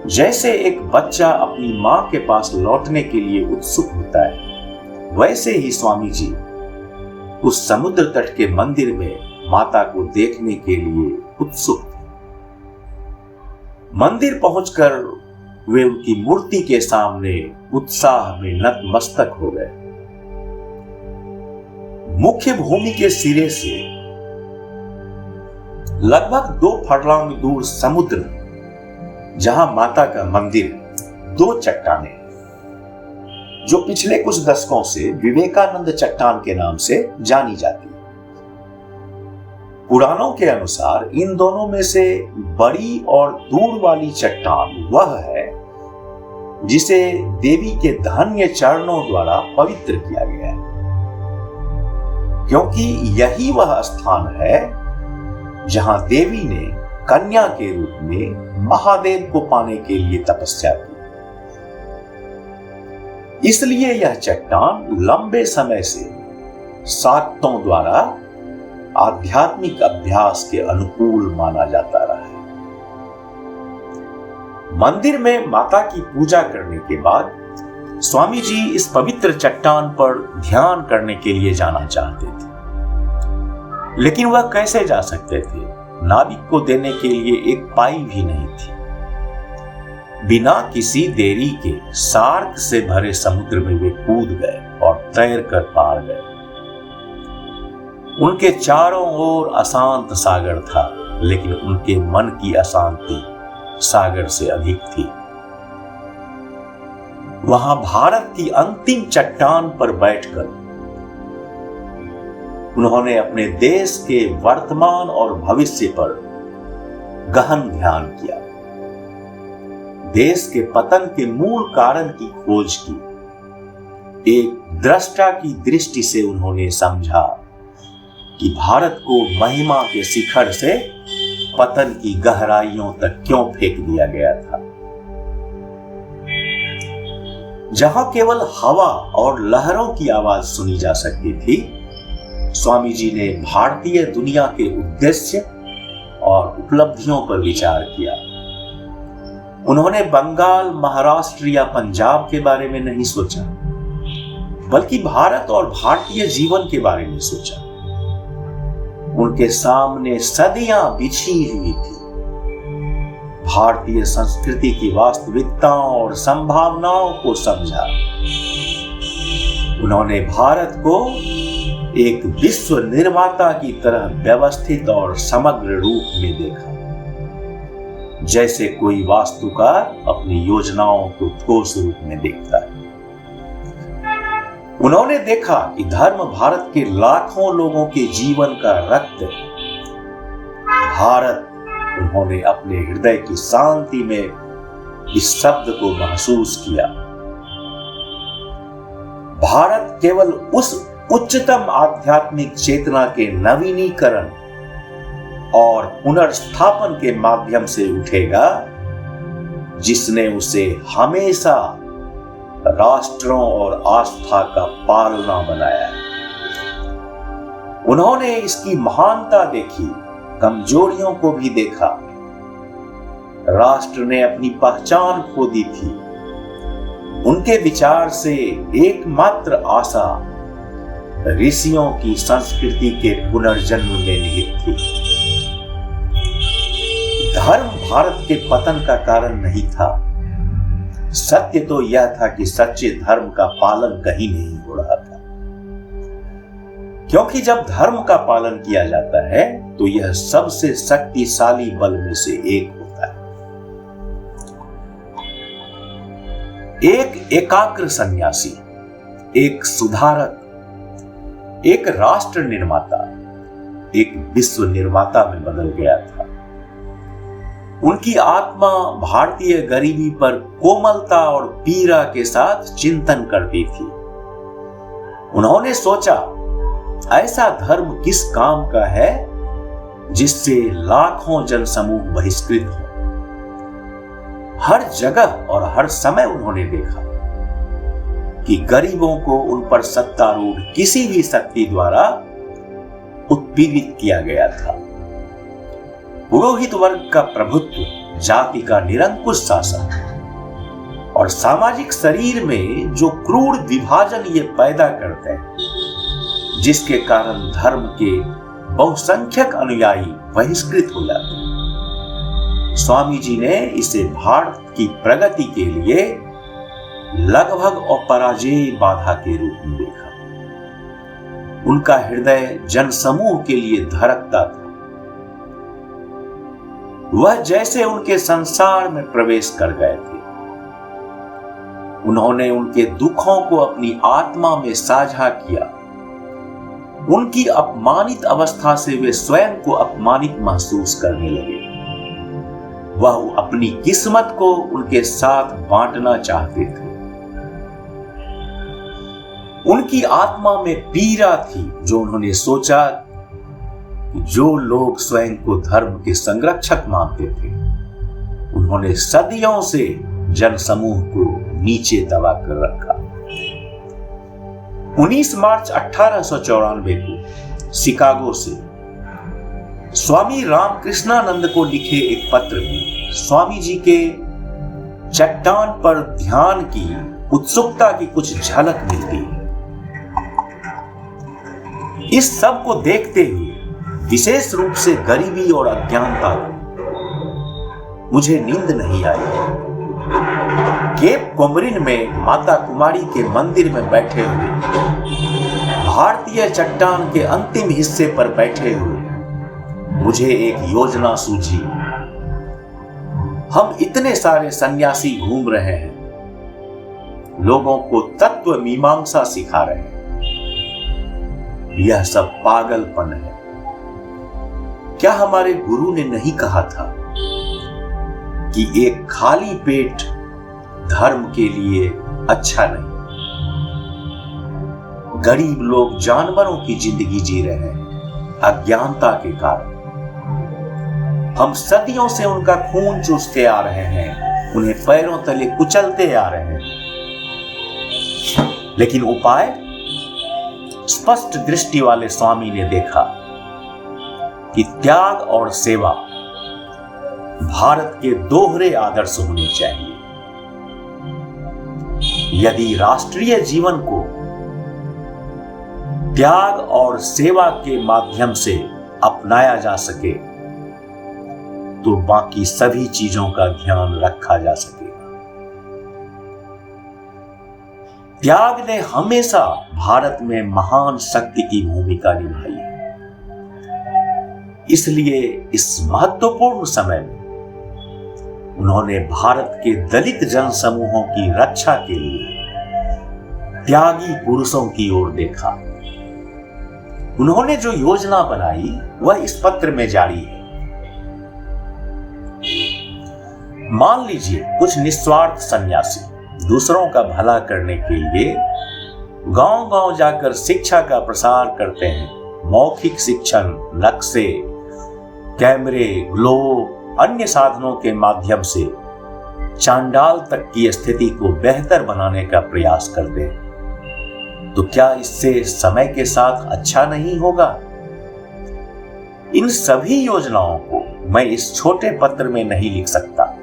जैसे एक बच्चा अपनी मां के पास लौटने के लिए उत्सुक होता है, वैसे ही स्वामी जी उस समुद्र तट के मंदिर में माता को देखने के लिए उत्सुक थे। मंदिर पहुंचकर वे उनकी मूर्ति के सामने उत्साह में नतमस्तक हो गए। मुख्य भूमि के सिरे से लगभग 2 फरलांग दूर समुद्र, जहां माता का मंदिर 2 चट्टानें, जो पिछले कुछ दशकों से विवेकानंद चट्टान के नाम से जानी जाती है। पुराणों के अनुसार इन दोनों में से बड़ी और दूर वाली चट्टान वह है जिसे देवी के धन्य चरणों द्वारा पवित्र किया गया है, क्योंकि यही वह स्थान है जहां देवी ने कन्या के रूप में महादेव को पाने के लिए तपस्या की। इसलिए यह चट्टान लंबे समय से शाक्तों द्वारा आध्यात्मिक अभ्यास के अनुकूल माना जाता रहा है। मंदिर में माता की पूजा करने के बाद स्वामी जी इस पवित्र चट्टान पर ध्यान करने के लिए जाना चाहते थे, लेकिन वह कैसे जा सकते थे? नाविक को देने के लिए एक पाई भी नहीं थी। बिना किसी देरी के सार्क से भरे समुद्र में वे कूद गए और तैर कर पार गए। उनके चारों ओर अशांत सागर था, लेकिन उनके मन की अशांति सागर से अधिक थी। वहां भारत की अंतिम चट्टान पर बैठकर उन्होंने अपने देश के वर्तमान और भविष्य पर गहन ध्यान किया। देश के पतन के मूल कारण की खोज की। एक दृष्टा की दृष्टि से उन्होंने समझा कि भारत को महिमा के शिखर से पतन की गहराइयों तक क्यों फेंक दिया गया था। जहां केवल हवा और लहरों की आवाज सुनी जा सकती थी, स्वामी जी ने भारतीय दुनिया के उद्देश्य और उपलब्धियों पर विचार किया। उन्होंने बंगाल, महाराष्ट्र या पंजाब के बारे में नहीं सोचा, बल्कि भारत और भारतीय जीवन के बारे में सोचा। उनके सामने सदियां बिछी हुई थी। भारतीय संस्कृति की वास्तविकताओं और संभावनाओं को समझा। उन्होंने भारत को एक विश्व निर्माता की तरह व्यवस्थित और समग्र रूप में देखा, जैसे कोई वास्तुकार अपनी योजनाओं को ठोस रूप में देखता है। उन्होंने देखा कि धर्म भारत के लाखों लोगों के जीवन का रक्त है। भारत, उन्होंने अपने हृदय की शांति में इस शब्द को महसूस किया। भारत केवल उस उच्चतम आध्यात्मिक चेतना के नवीनीकरण और पुनर्स्थापन के माध्यम से उठेगा, जिसने उसे हमेशा राष्ट्रों और आस्था का पालना बनाया। उन्होंने इसकी महानता देखी, कमजोरियों को भी देखा। राष्ट्र ने अपनी पहचान खो दी थी। उनके विचार से एकमात्र आशा ऋषियों की संस्कृति के पुनर्जन्म में निहित थी। धर्म भारत के पतन का कारण नहीं था। सत्य तो यह था कि सच्चे धर्म का पालन कहीं नहीं हो रहा था, क्योंकि जब धर्म का पालन किया जाता है तो यह सबसे शक्तिशाली बल में से एक होता है। एक एकाग्र सन्यासी, एक सुधारक, एक राष्ट्र निर्माता, एक विश्व निर्माता में बदल गया था। उनकी आत्मा भारतीय गरीबी पर कोमलता और पीड़ा के साथ चिंतन करती थी। उन्होंने सोचा, ऐसा धर्म किस काम का है जिससे लाखों जनसमूह बहिष्कृत हो। हर जगह और हर समय उन्होंने देखा कि गरीबों को उन पर सत्तारूढ़ किसी भी शक्ति द्वारा उत्पीड़ित किया गया था। पुरोहित वर्ग का प्रभुत्व, जाति का निरंकुश शासन और सामाजिक शरीर में जो क्रूर विभाजन ये पैदा करते हैं, जिसके कारण धर्म के बहुसंख्यक अनुयायी बहिष्कृत हो जाते हैं। स्वामी जी ने इसे भारत की प्रगति के लिए लगभग अपराजेय बाधा के रूप में देखा। उनका हृदय जनसमूह के लिए धड़कता था। वह जैसे उनके संसार में प्रवेश कर गए थे। उन्होंने उनके दुखों को अपनी आत्मा में साझा किया। उनकी अपमानित अवस्था से वे स्वयं को अपमानित महसूस करने लगे। वह अपनी किस्मत को उनके साथ बांटना चाहते थे। उनकी आत्मा में पीड़ा थी, जो उन्होंने सोचा कि जो लोग स्वयं को धर्म के संरक्षक मानते थे, उन्होंने सदियों से जनसमूह को नीचे दबा कर रखा। 19 मार्च 1894 को शिकागो से स्वामी रामकृष्णानंद को लिखे एक पत्र में स्वामी जी के चट्टान पर ध्यान की उत्सुकता की कुछ झलक मिलती है। इस सब को देखते हुए, विशेष रूप से गरीबी और अज्ञानता, मुझे नींद नहीं आई। केप कोमरिन में माता कुमारी के मंदिर में बैठे हुए, भारतीय चट्टान के अंतिम हिस्से पर बैठे हुए, मुझे एक योजना सूझी। हम इतने सारे सन्यासी घूम रहे हैं, लोगों को तत्व मीमांसा सिखा रहे हैं। यह सब पागलपन है। क्या हमारे गुरु ने नहीं कहा था कि एक खाली पेट धर्म के लिए अच्छा नहीं? गरीब लोग जानवरों की जिंदगी जी रहे हैं, अज्ञानता के कारण। हम सदियों से उनका खून चूसते आ रहे हैं, उन्हें पैरों तले कुचलते आ रहे हैं। लेकिन उपाय स्पष्ट दृष्टि वाले स्वामी ने देखा कि त्याग और सेवा भारत के दोहरे आदर्श होने चाहिए। यदि राष्ट्रीय जीवन को त्याग और सेवा के माध्यम से अपनाया जा सके तो बाकी सभी चीजों का ध्यान रखा जा सकेगा। त्याग ने हमेशा भारत में महान शक्ति की भूमिका निभाई है। इसलिए इस महत्वपूर्ण समय में उन्होंने भारत के दलित जन समूहों की रक्षा के लिए त्यागी पुरुषों की ओर देखा। उन्होंने जो योजना बनाई वह इस पत्र में जारी है। मान लीजिए कुछ निस्वार्थ सन्यासी दूसरों का भला करने के लिए गांव-गांव जाकर शिक्षा का प्रसार करते हैं। मौखिक शिक्षण, नक्शे, कैमरे, ग्लोब, अन्य साधनों के माध्यम से चांडाल तक की स्थिति को बेहतर बनाने का प्रयास करते हैं। तो क्या इससे समय के साथ अच्छा नहीं होगा? इन सभी योजनाओं को मैं इस छोटे पत्र में नहीं लिख सकता।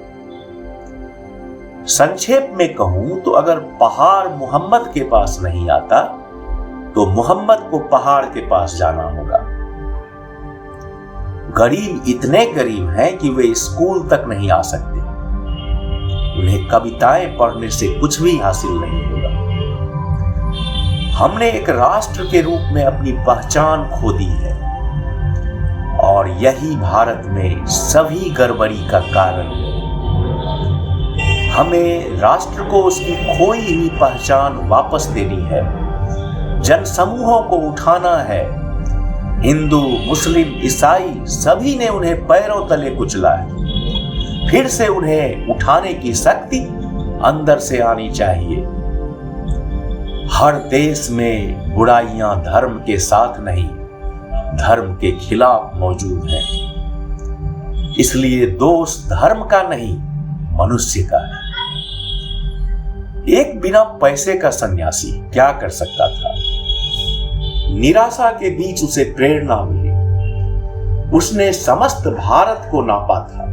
संक्षेप में कहूं तो अगर पहाड़ मोहम्मद के पास नहीं आता तो मोहम्मद को पहाड़ के पास जाना होगा। गरीब इतने गरीब हैं कि वे स्कूल तक नहीं आ सकते। उन्हें कविताएं पढ़ने से कुछ भी हासिल नहीं होगा। हमने एक राष्ट्र के रूप में अपनी पहचान खो दी है और यही भारत में सभी गड़बड़ी का कारण है। हमें राष्ट्र को उसकी खोई हुई पहचान वापस देनी है। जन समूहों को उठाना है। हिंदू, मुस्लिम, ईसाई सभी ने उन्हें पैरों तले कुचला है। फिर से उन्हें उठाने की शक्ति अंदर से आनी चाहिए। हर देश में बुराइयां धर्म के साथ नहीं, धर्म के खिलाफ मौजूद है। इसलिए दोष धर्म का नहीं, मनुष्य का है। एक बिना पैसे का सन्यासी क्या कर सकता था? निराशा के बीच उसे प्रेरणा मिली। उसने समस्त भारत को नापा था।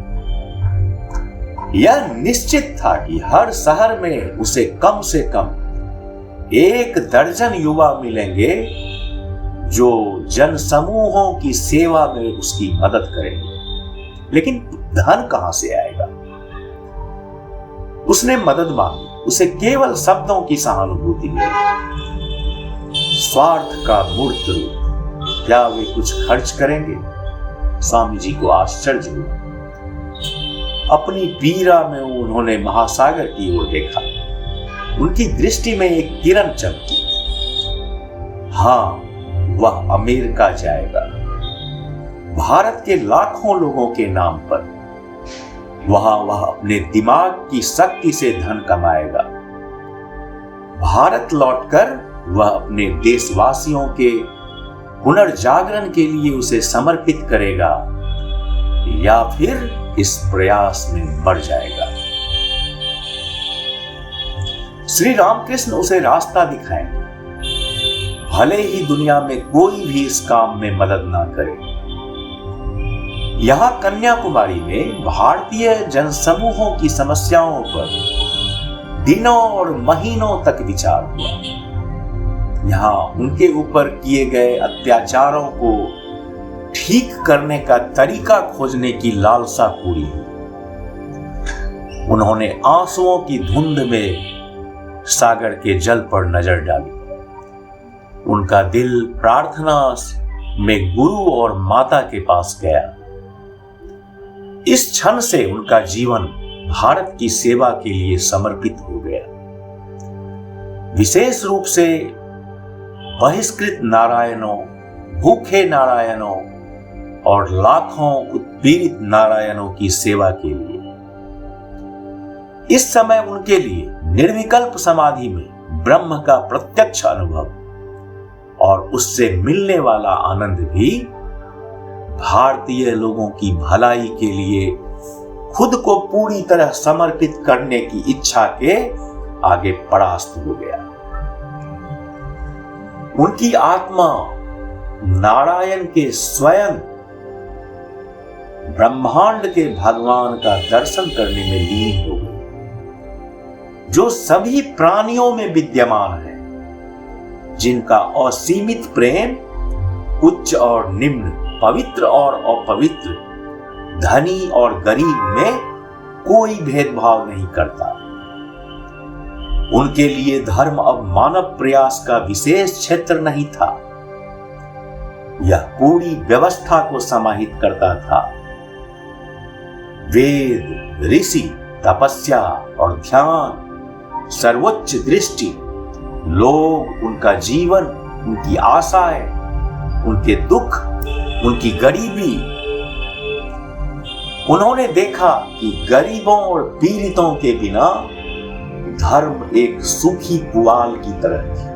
यह निश्चित था कि हर शहर में उसे कम से कम 1 दर्जन युवा मिलेंगे जो जन समूहों की सेवा में उसकी मदद करेंगे। लेकिन धन कहां से आएगा? उसने मदद मांगी, उसे केवल शब्दों की सहानुभूति मिली। स्वार्थ का मूर्त रूप। क्या वे कुछ खर्च करेंगे? स्वामी जी को आश्चर्य हुआ। अपनी पीड़ा में उन्होंने महासागर की ओर देखा। उनकी दृष्टि में एक किरण चमकी। हाँ, वह अमेरिका जाएगा। भारत के लाखों लोगों के नाम पर वहां वह अपने दिमाग की शक्ति से धन कमाएगा। भारत लौटकर वह अपने देशवासियों के पुनर्जागरण के लिए उसे समर्पित करेगा या फिर इस प्रयास में मर जाएगा। श्री रामकृष्ण उसे रास्ता दिखाएंगे। भले ही दुनिया में कोई भी इस काम में मदद ना करे। यहां कन्याकुमारी में भारतीय जनसमूहों की समस्याओं पर दिनों और महीनों तक विचार हुआ। यहां उनके ऊपर किए गए अत्याचारों को ठीक करने का तरीका खोजने की लालसा पूरी हुई। उन्होंने आंसुओं की धुंध में सागर के जल पर नजर डाली। उनका दिल प्रार्थना में गुरु और माता के पास गया। इस क्षण से उनका जीवन भारत की सेवा के लिए समर्पित हो गया। विशेष रूप से बहिष्कृत नारायणों, भूखे नारायणों और लाखों उत्पीड़ित नारायणों की सेवा के लिए। इस समय उनके लिए निर्विकल्प समाधि में ब्रह्म का प्रत्यक्ष अनुभव और उससे मिलने वाला आनंद भी भारतीय लोगों की भलाई के लिए खुद को पूरी तरह समर्पित करने की इच्छा के आगे परास्त हो गया। उनकी आत्मा नारायण के स्वयं ब्रह्मांड के भगवान का दर्शन करने में लीन हो गई, जो सभी प्राणियों में विद्यमान है, जिनका असीमित प्रेम उच्च और निम्न, पवित्र और अपवित्र, धनी और गरीब में कोई भेदभाव नहीं करता। उनके लिए धर्म अब मानव प्रयास का विशेष क्षेत्र नहीं था, यह पूरी व्यवस्था को समाहित करता था। वेद, ऋषि, तपस्या और ध्यान, सर्वोच्च दृष्टि, लोग, उनका जीवन, उनकी आशाएं, उनके दुख, उनकी गरीबी। उन्होंने देखा कि गरीबों और पीड़ितों के बिना धर्म एक सूखी पुआल की तरह थी।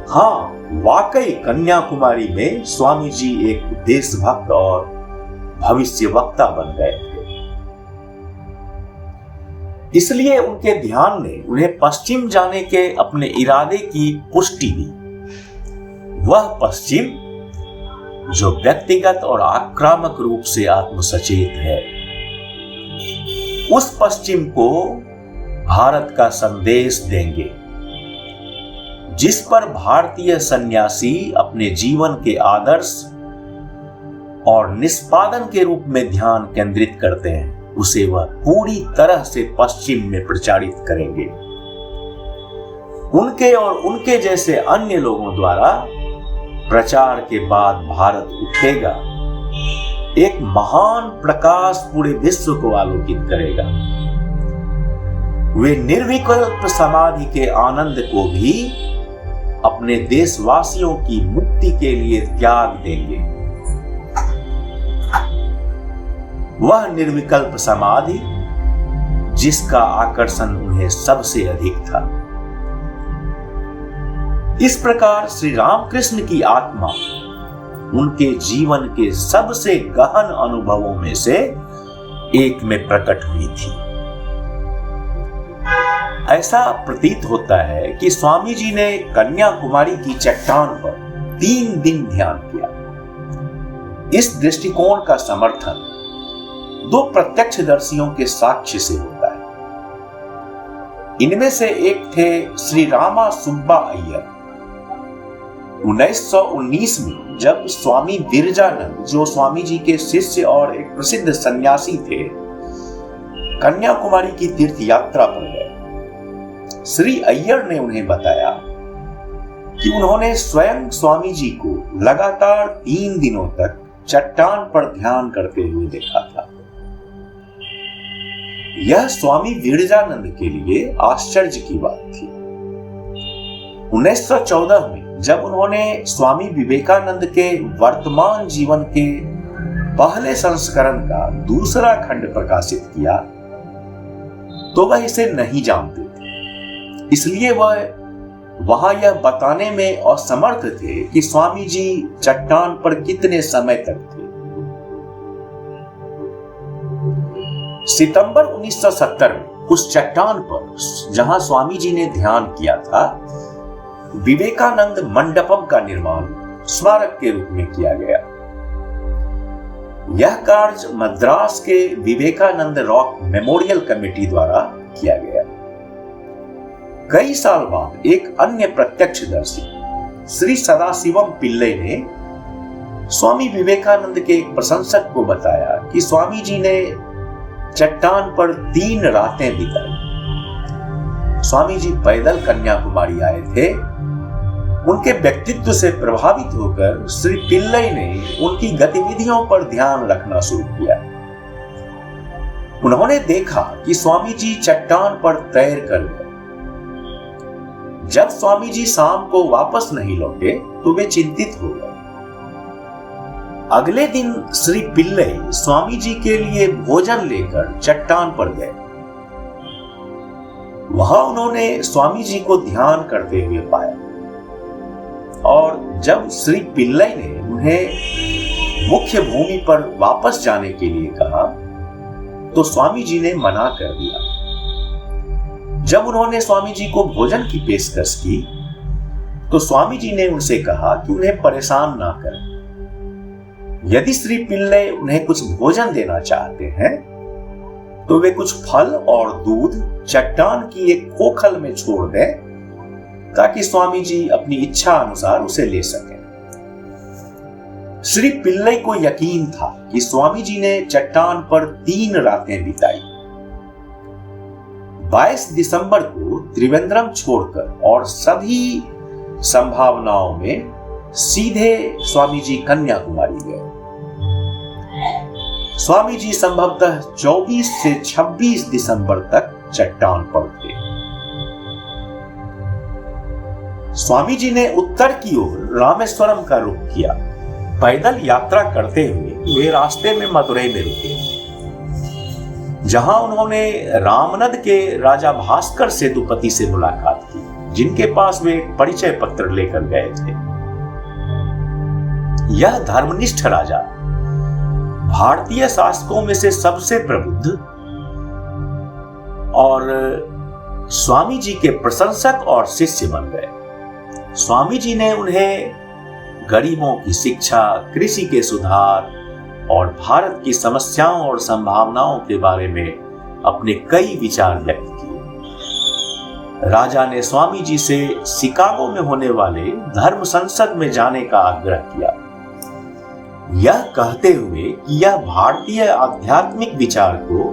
हाँ, वाकई कन्याकुमारी में स्वामी जी एक देशभक्त और भविष्य वक्ता बन गए थे। इसलिए उनके ध्यान ने उन्हें पश्चिम जाने के अपने इरादे की पुष्टि दी। वह पश्चिम जो व्यक्तिगत और आक्रामक रूप से आत्मसचेत है, उस पश्चिम को भारत का संदेश देंगे, जिस पर भारतीय सन्यासी अपने जीवन के आदर्श और निष्पादन के रूप में ध्यान केंद्रित करते हैं, उसे वह पूरी तरह से पश्चिम में प्रचारित करेंगे। उनके और उनके जैसे अन्य लोगों द्वारा प्रचार के बाद भारत उठेगा, एक महान प्रकाश पूरे विश्व को आलोकित करेगा। वे निर्विकल्प समाधि के आनंद को भी अपने देशवासियों की मुक्ति के लिए त्याग देंगे। वह निर्विकल्प समाधि जिसका आकर्षण उन्हें सबसे अधिक था। इस प्रकार श्री रामकृष्ण की आत्मा उनके जीवन के सबसे गहन अनुभवों में से एक में प्रकट हुई थी। ऐसा प्रतीत होता है कि स्वामी जी ने कन्याकुमारी की चट्टान पर 3 दिन ध्यान किया। इस दृष्टिकोण का समर्थन 2 प्रत्यक्षदर्शियों के साक्ष्य से होता है। इनमें से एक थे श्री रामा सुब्बा अय्यर। 1919 में जब स्वामी विरजानंद, जो स्वामी जी के शिष्य और एक प्रसिद्ध सन्यासी थे, कन्याकुमारी की तीर्थ यात्रा पर गए, श्री अय्यर ने उन्हें बताया कि उन्होंने स्वयं स्वामी जी को लगातार 3 दिनों तक चट्टान पर ध्यान करते हुए देखा था। यह स्वामी विरजानंद के लिए आश्चर्य की बात थी। 1914 में जब उन्होंने स्वामी विवेकानंद के वर्तमान जीवन के पहले संस्करण का दूसरा खंड प्रकाशित किया, तो वह इसे नहीं जानते थे। इसलिए वह वहां यह बताने में असमर्थ थे कि स्वामी जी चट्टान पर कितने समय तक थे। सितंबर 1970 में उस चट्टान पर जहां स्वामी जी ने ध्यान किया था, विवेकानंद मंडपम का निर्माण स्मारक के रूप में किया गया। यह कार्य मद्रास के विवेकानंद रॉक मेमोरियल कमेटी द्वारा किया गया। कई साल बाद एक अन्य प्रत्यक्षदर्शी श्री सदाशिवम पिल्ले ने स्वामी विवेकानंद के एक प्रशंसक को बताया कि स्वामी जी ने चट्टान पर 3 रातें बिताई। स्वामी जी पैदल कन्याकुमारी आए थे। उनके व्यक्तित्व से प्रभावित होकर श्री पिल्लई ने उनकी गतिविधियों पर ध्यान रखना शुरू किया। उन्होंने देखा कि स्वामी जी चट्टान पर तैर कर गए। जब स्वामी जी शाम को वापस नहीं लौटे तो वे चिंतित हो गए। अगले दिन श्री पिल्लई स्वामी जी के लिए भोजन लेकर चट्टान पर गए। वहां उन्होंने स्वामी जी को ध्यान करते हुए पाया और जब श्री पिल्लई ने उन्हें मुख्य भूमि पर वापस जाने के लिए कहा तो स्वामी जी ने मना कर दिया। जब उन्होंने स्वामी जी को भोजन की पेशकश की तो स्वामी जी ने उनसे कहा कि उन्हें परेशान ना करें। यदि श्री पिल्लई उन्हें कुछ भोजन देना चाहते हैं तो वे कुछ फल और दूध चट्टान की एक खोखल में छोड़ दें ताकि स्वामी जी अपनी इच्छा अनुसार उसे ले सकें। श्री पिल्लई को यकीन था कि स्वामी जी ने चट्टान पर 3 रातें बिताई। 22 दिसंबर को त्रिवेंद्रम छोड़कर और सभी संभावनाओं में सीधे स्वामी जी कन्याकुमारी गए। स्वामी जी संभवतः 24 से 26 दिसंबर तक चट्टान पर थे। स्वामी जी ने उत्तर की ओर रामेश्वरम का रुख किया। पैदल यात्रा करते हुए वे रास्ते में मदुरई में रुके, जहां उन्होंने रामनद के राजा भास्कर सेतुपति से मुलाकात की, जिनके पास वे एक परिचय पत्र लेकर गए थे। यह धर्मनिष्ठ राजा भारतीय शासकों में से सबसे प्रबुद्ध और स्वामी जी के प्रशंसक और शिष्य बन गए। स्वामी जी ने उन्हें गरीबों की शिक्षा, कृषि के सुधार और भारत की समस्याओं और संभावनाओं के बारे में अपने कई विचार व्यक्त किए। राजा ने स्वामी जी से शिकागो में होने वाले धर्म संसद में जाने का आग्रह किया, यह कहते हुए कि यह भारतीय आध्यात्मिक विचार को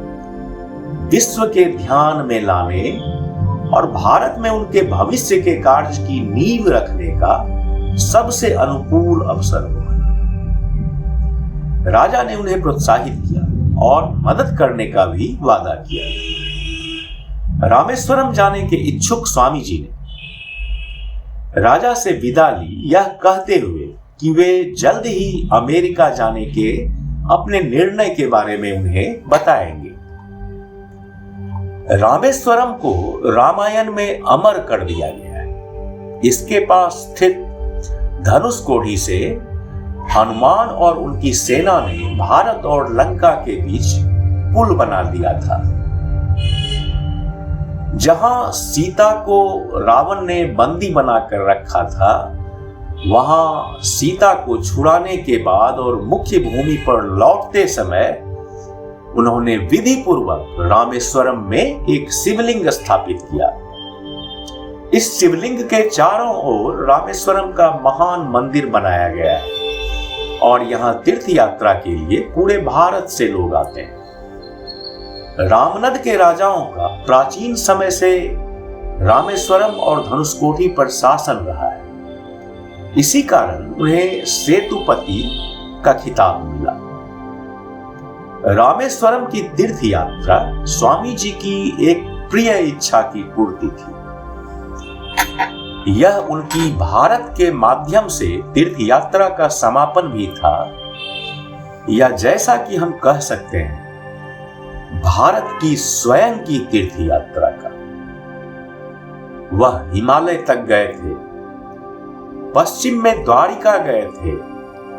विश्व के ध्यान में लाने और भारत में उनके भविष्य के कार्य की नींव रखने का सबसे अनुकूल अवसर हुआ। राजा ने उन्हें प्रोत्साहित किया और मदद करने का भी वादा किया। रामेश्वरम जाने के इच्छुक स्वामी जी ने राजा से विदा ली, यह कहते हुए कि वे जल्द ही अमेरिका जाने के अपने निर्णय के बारे में उन्हें बताएंगे। रामेश्वरम को रामायण में अमर कर दिया गया है। इसके पास स्थित धनुषकोडी से हनुमान और उनकी सेना ने भारत और लंका के बीच पुल बना दिया था। जहां सीता को रावण ने बंदी बनाकर रखा था, वहां सीता को छुड़ाने के बाद और मुख्य भूमि पर लौटते समय उन्होंने विधि पूर्वक रामेश्वरम में एक शिवलिंग स्थापित किया। इस शिवलिंग के चारों ओर रामेश्वरम का महान मंदिर बनाया गया है और यहाँ तीर्थ यात्रा के लिए पूरे भारत से लोग आते हैं। रामनद के राजाओं का प्राचीन समय से रामेश्वरम और धनुषकोडी पर शासन रहा है। इसी कारण उन्हें सेतुपति का खिताब मिला। रामेश्वरम की तीर्थ यात्रा स्वामी जी की एक प्रिय इच्छा की पूर्ति थी। यह उनकी भारत के माध्यम से तीर्थ यात्रा का समापन भी था, या जैसा कि हम कह सकते हैं भारत की स्वयं की तीर्थ यात्रा का। वह हिमालय तक गए थे, पश्चिम में द्वारिका गए थे,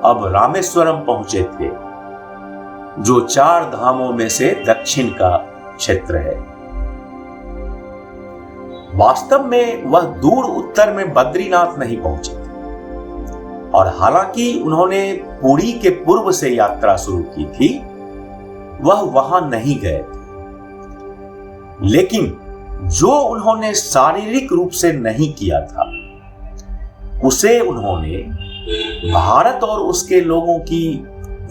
अब रामेश्वरम पहुंचे थे, जो 4 धामों में से दक्षिण का क्षेत्र है। वास्तव में वह दूर उत्तर में बद्रीनाथ नहीं पहुंचे थे, और हालांकि उन्होंने पुरी के पूर्व से यात्रा शुरू की थी, वह वहां नहीं गए थे। लेकिन जो उन्होंने शारीरिक रूप से नहीं किया था, उसे उन्होंने भारत और उसके लोगों की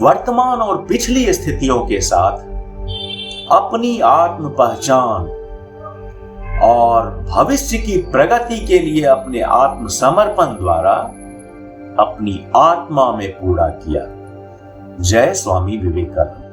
वर्तमान और पिछली स्थितियों के साथ अपनी आत्म पहचान और भविष्य की प्रगति के लिए अपने आत्मसमर्पण द्वारा अपनी आत्मा में पूरा किया। जय स्वामी विवेकानंद।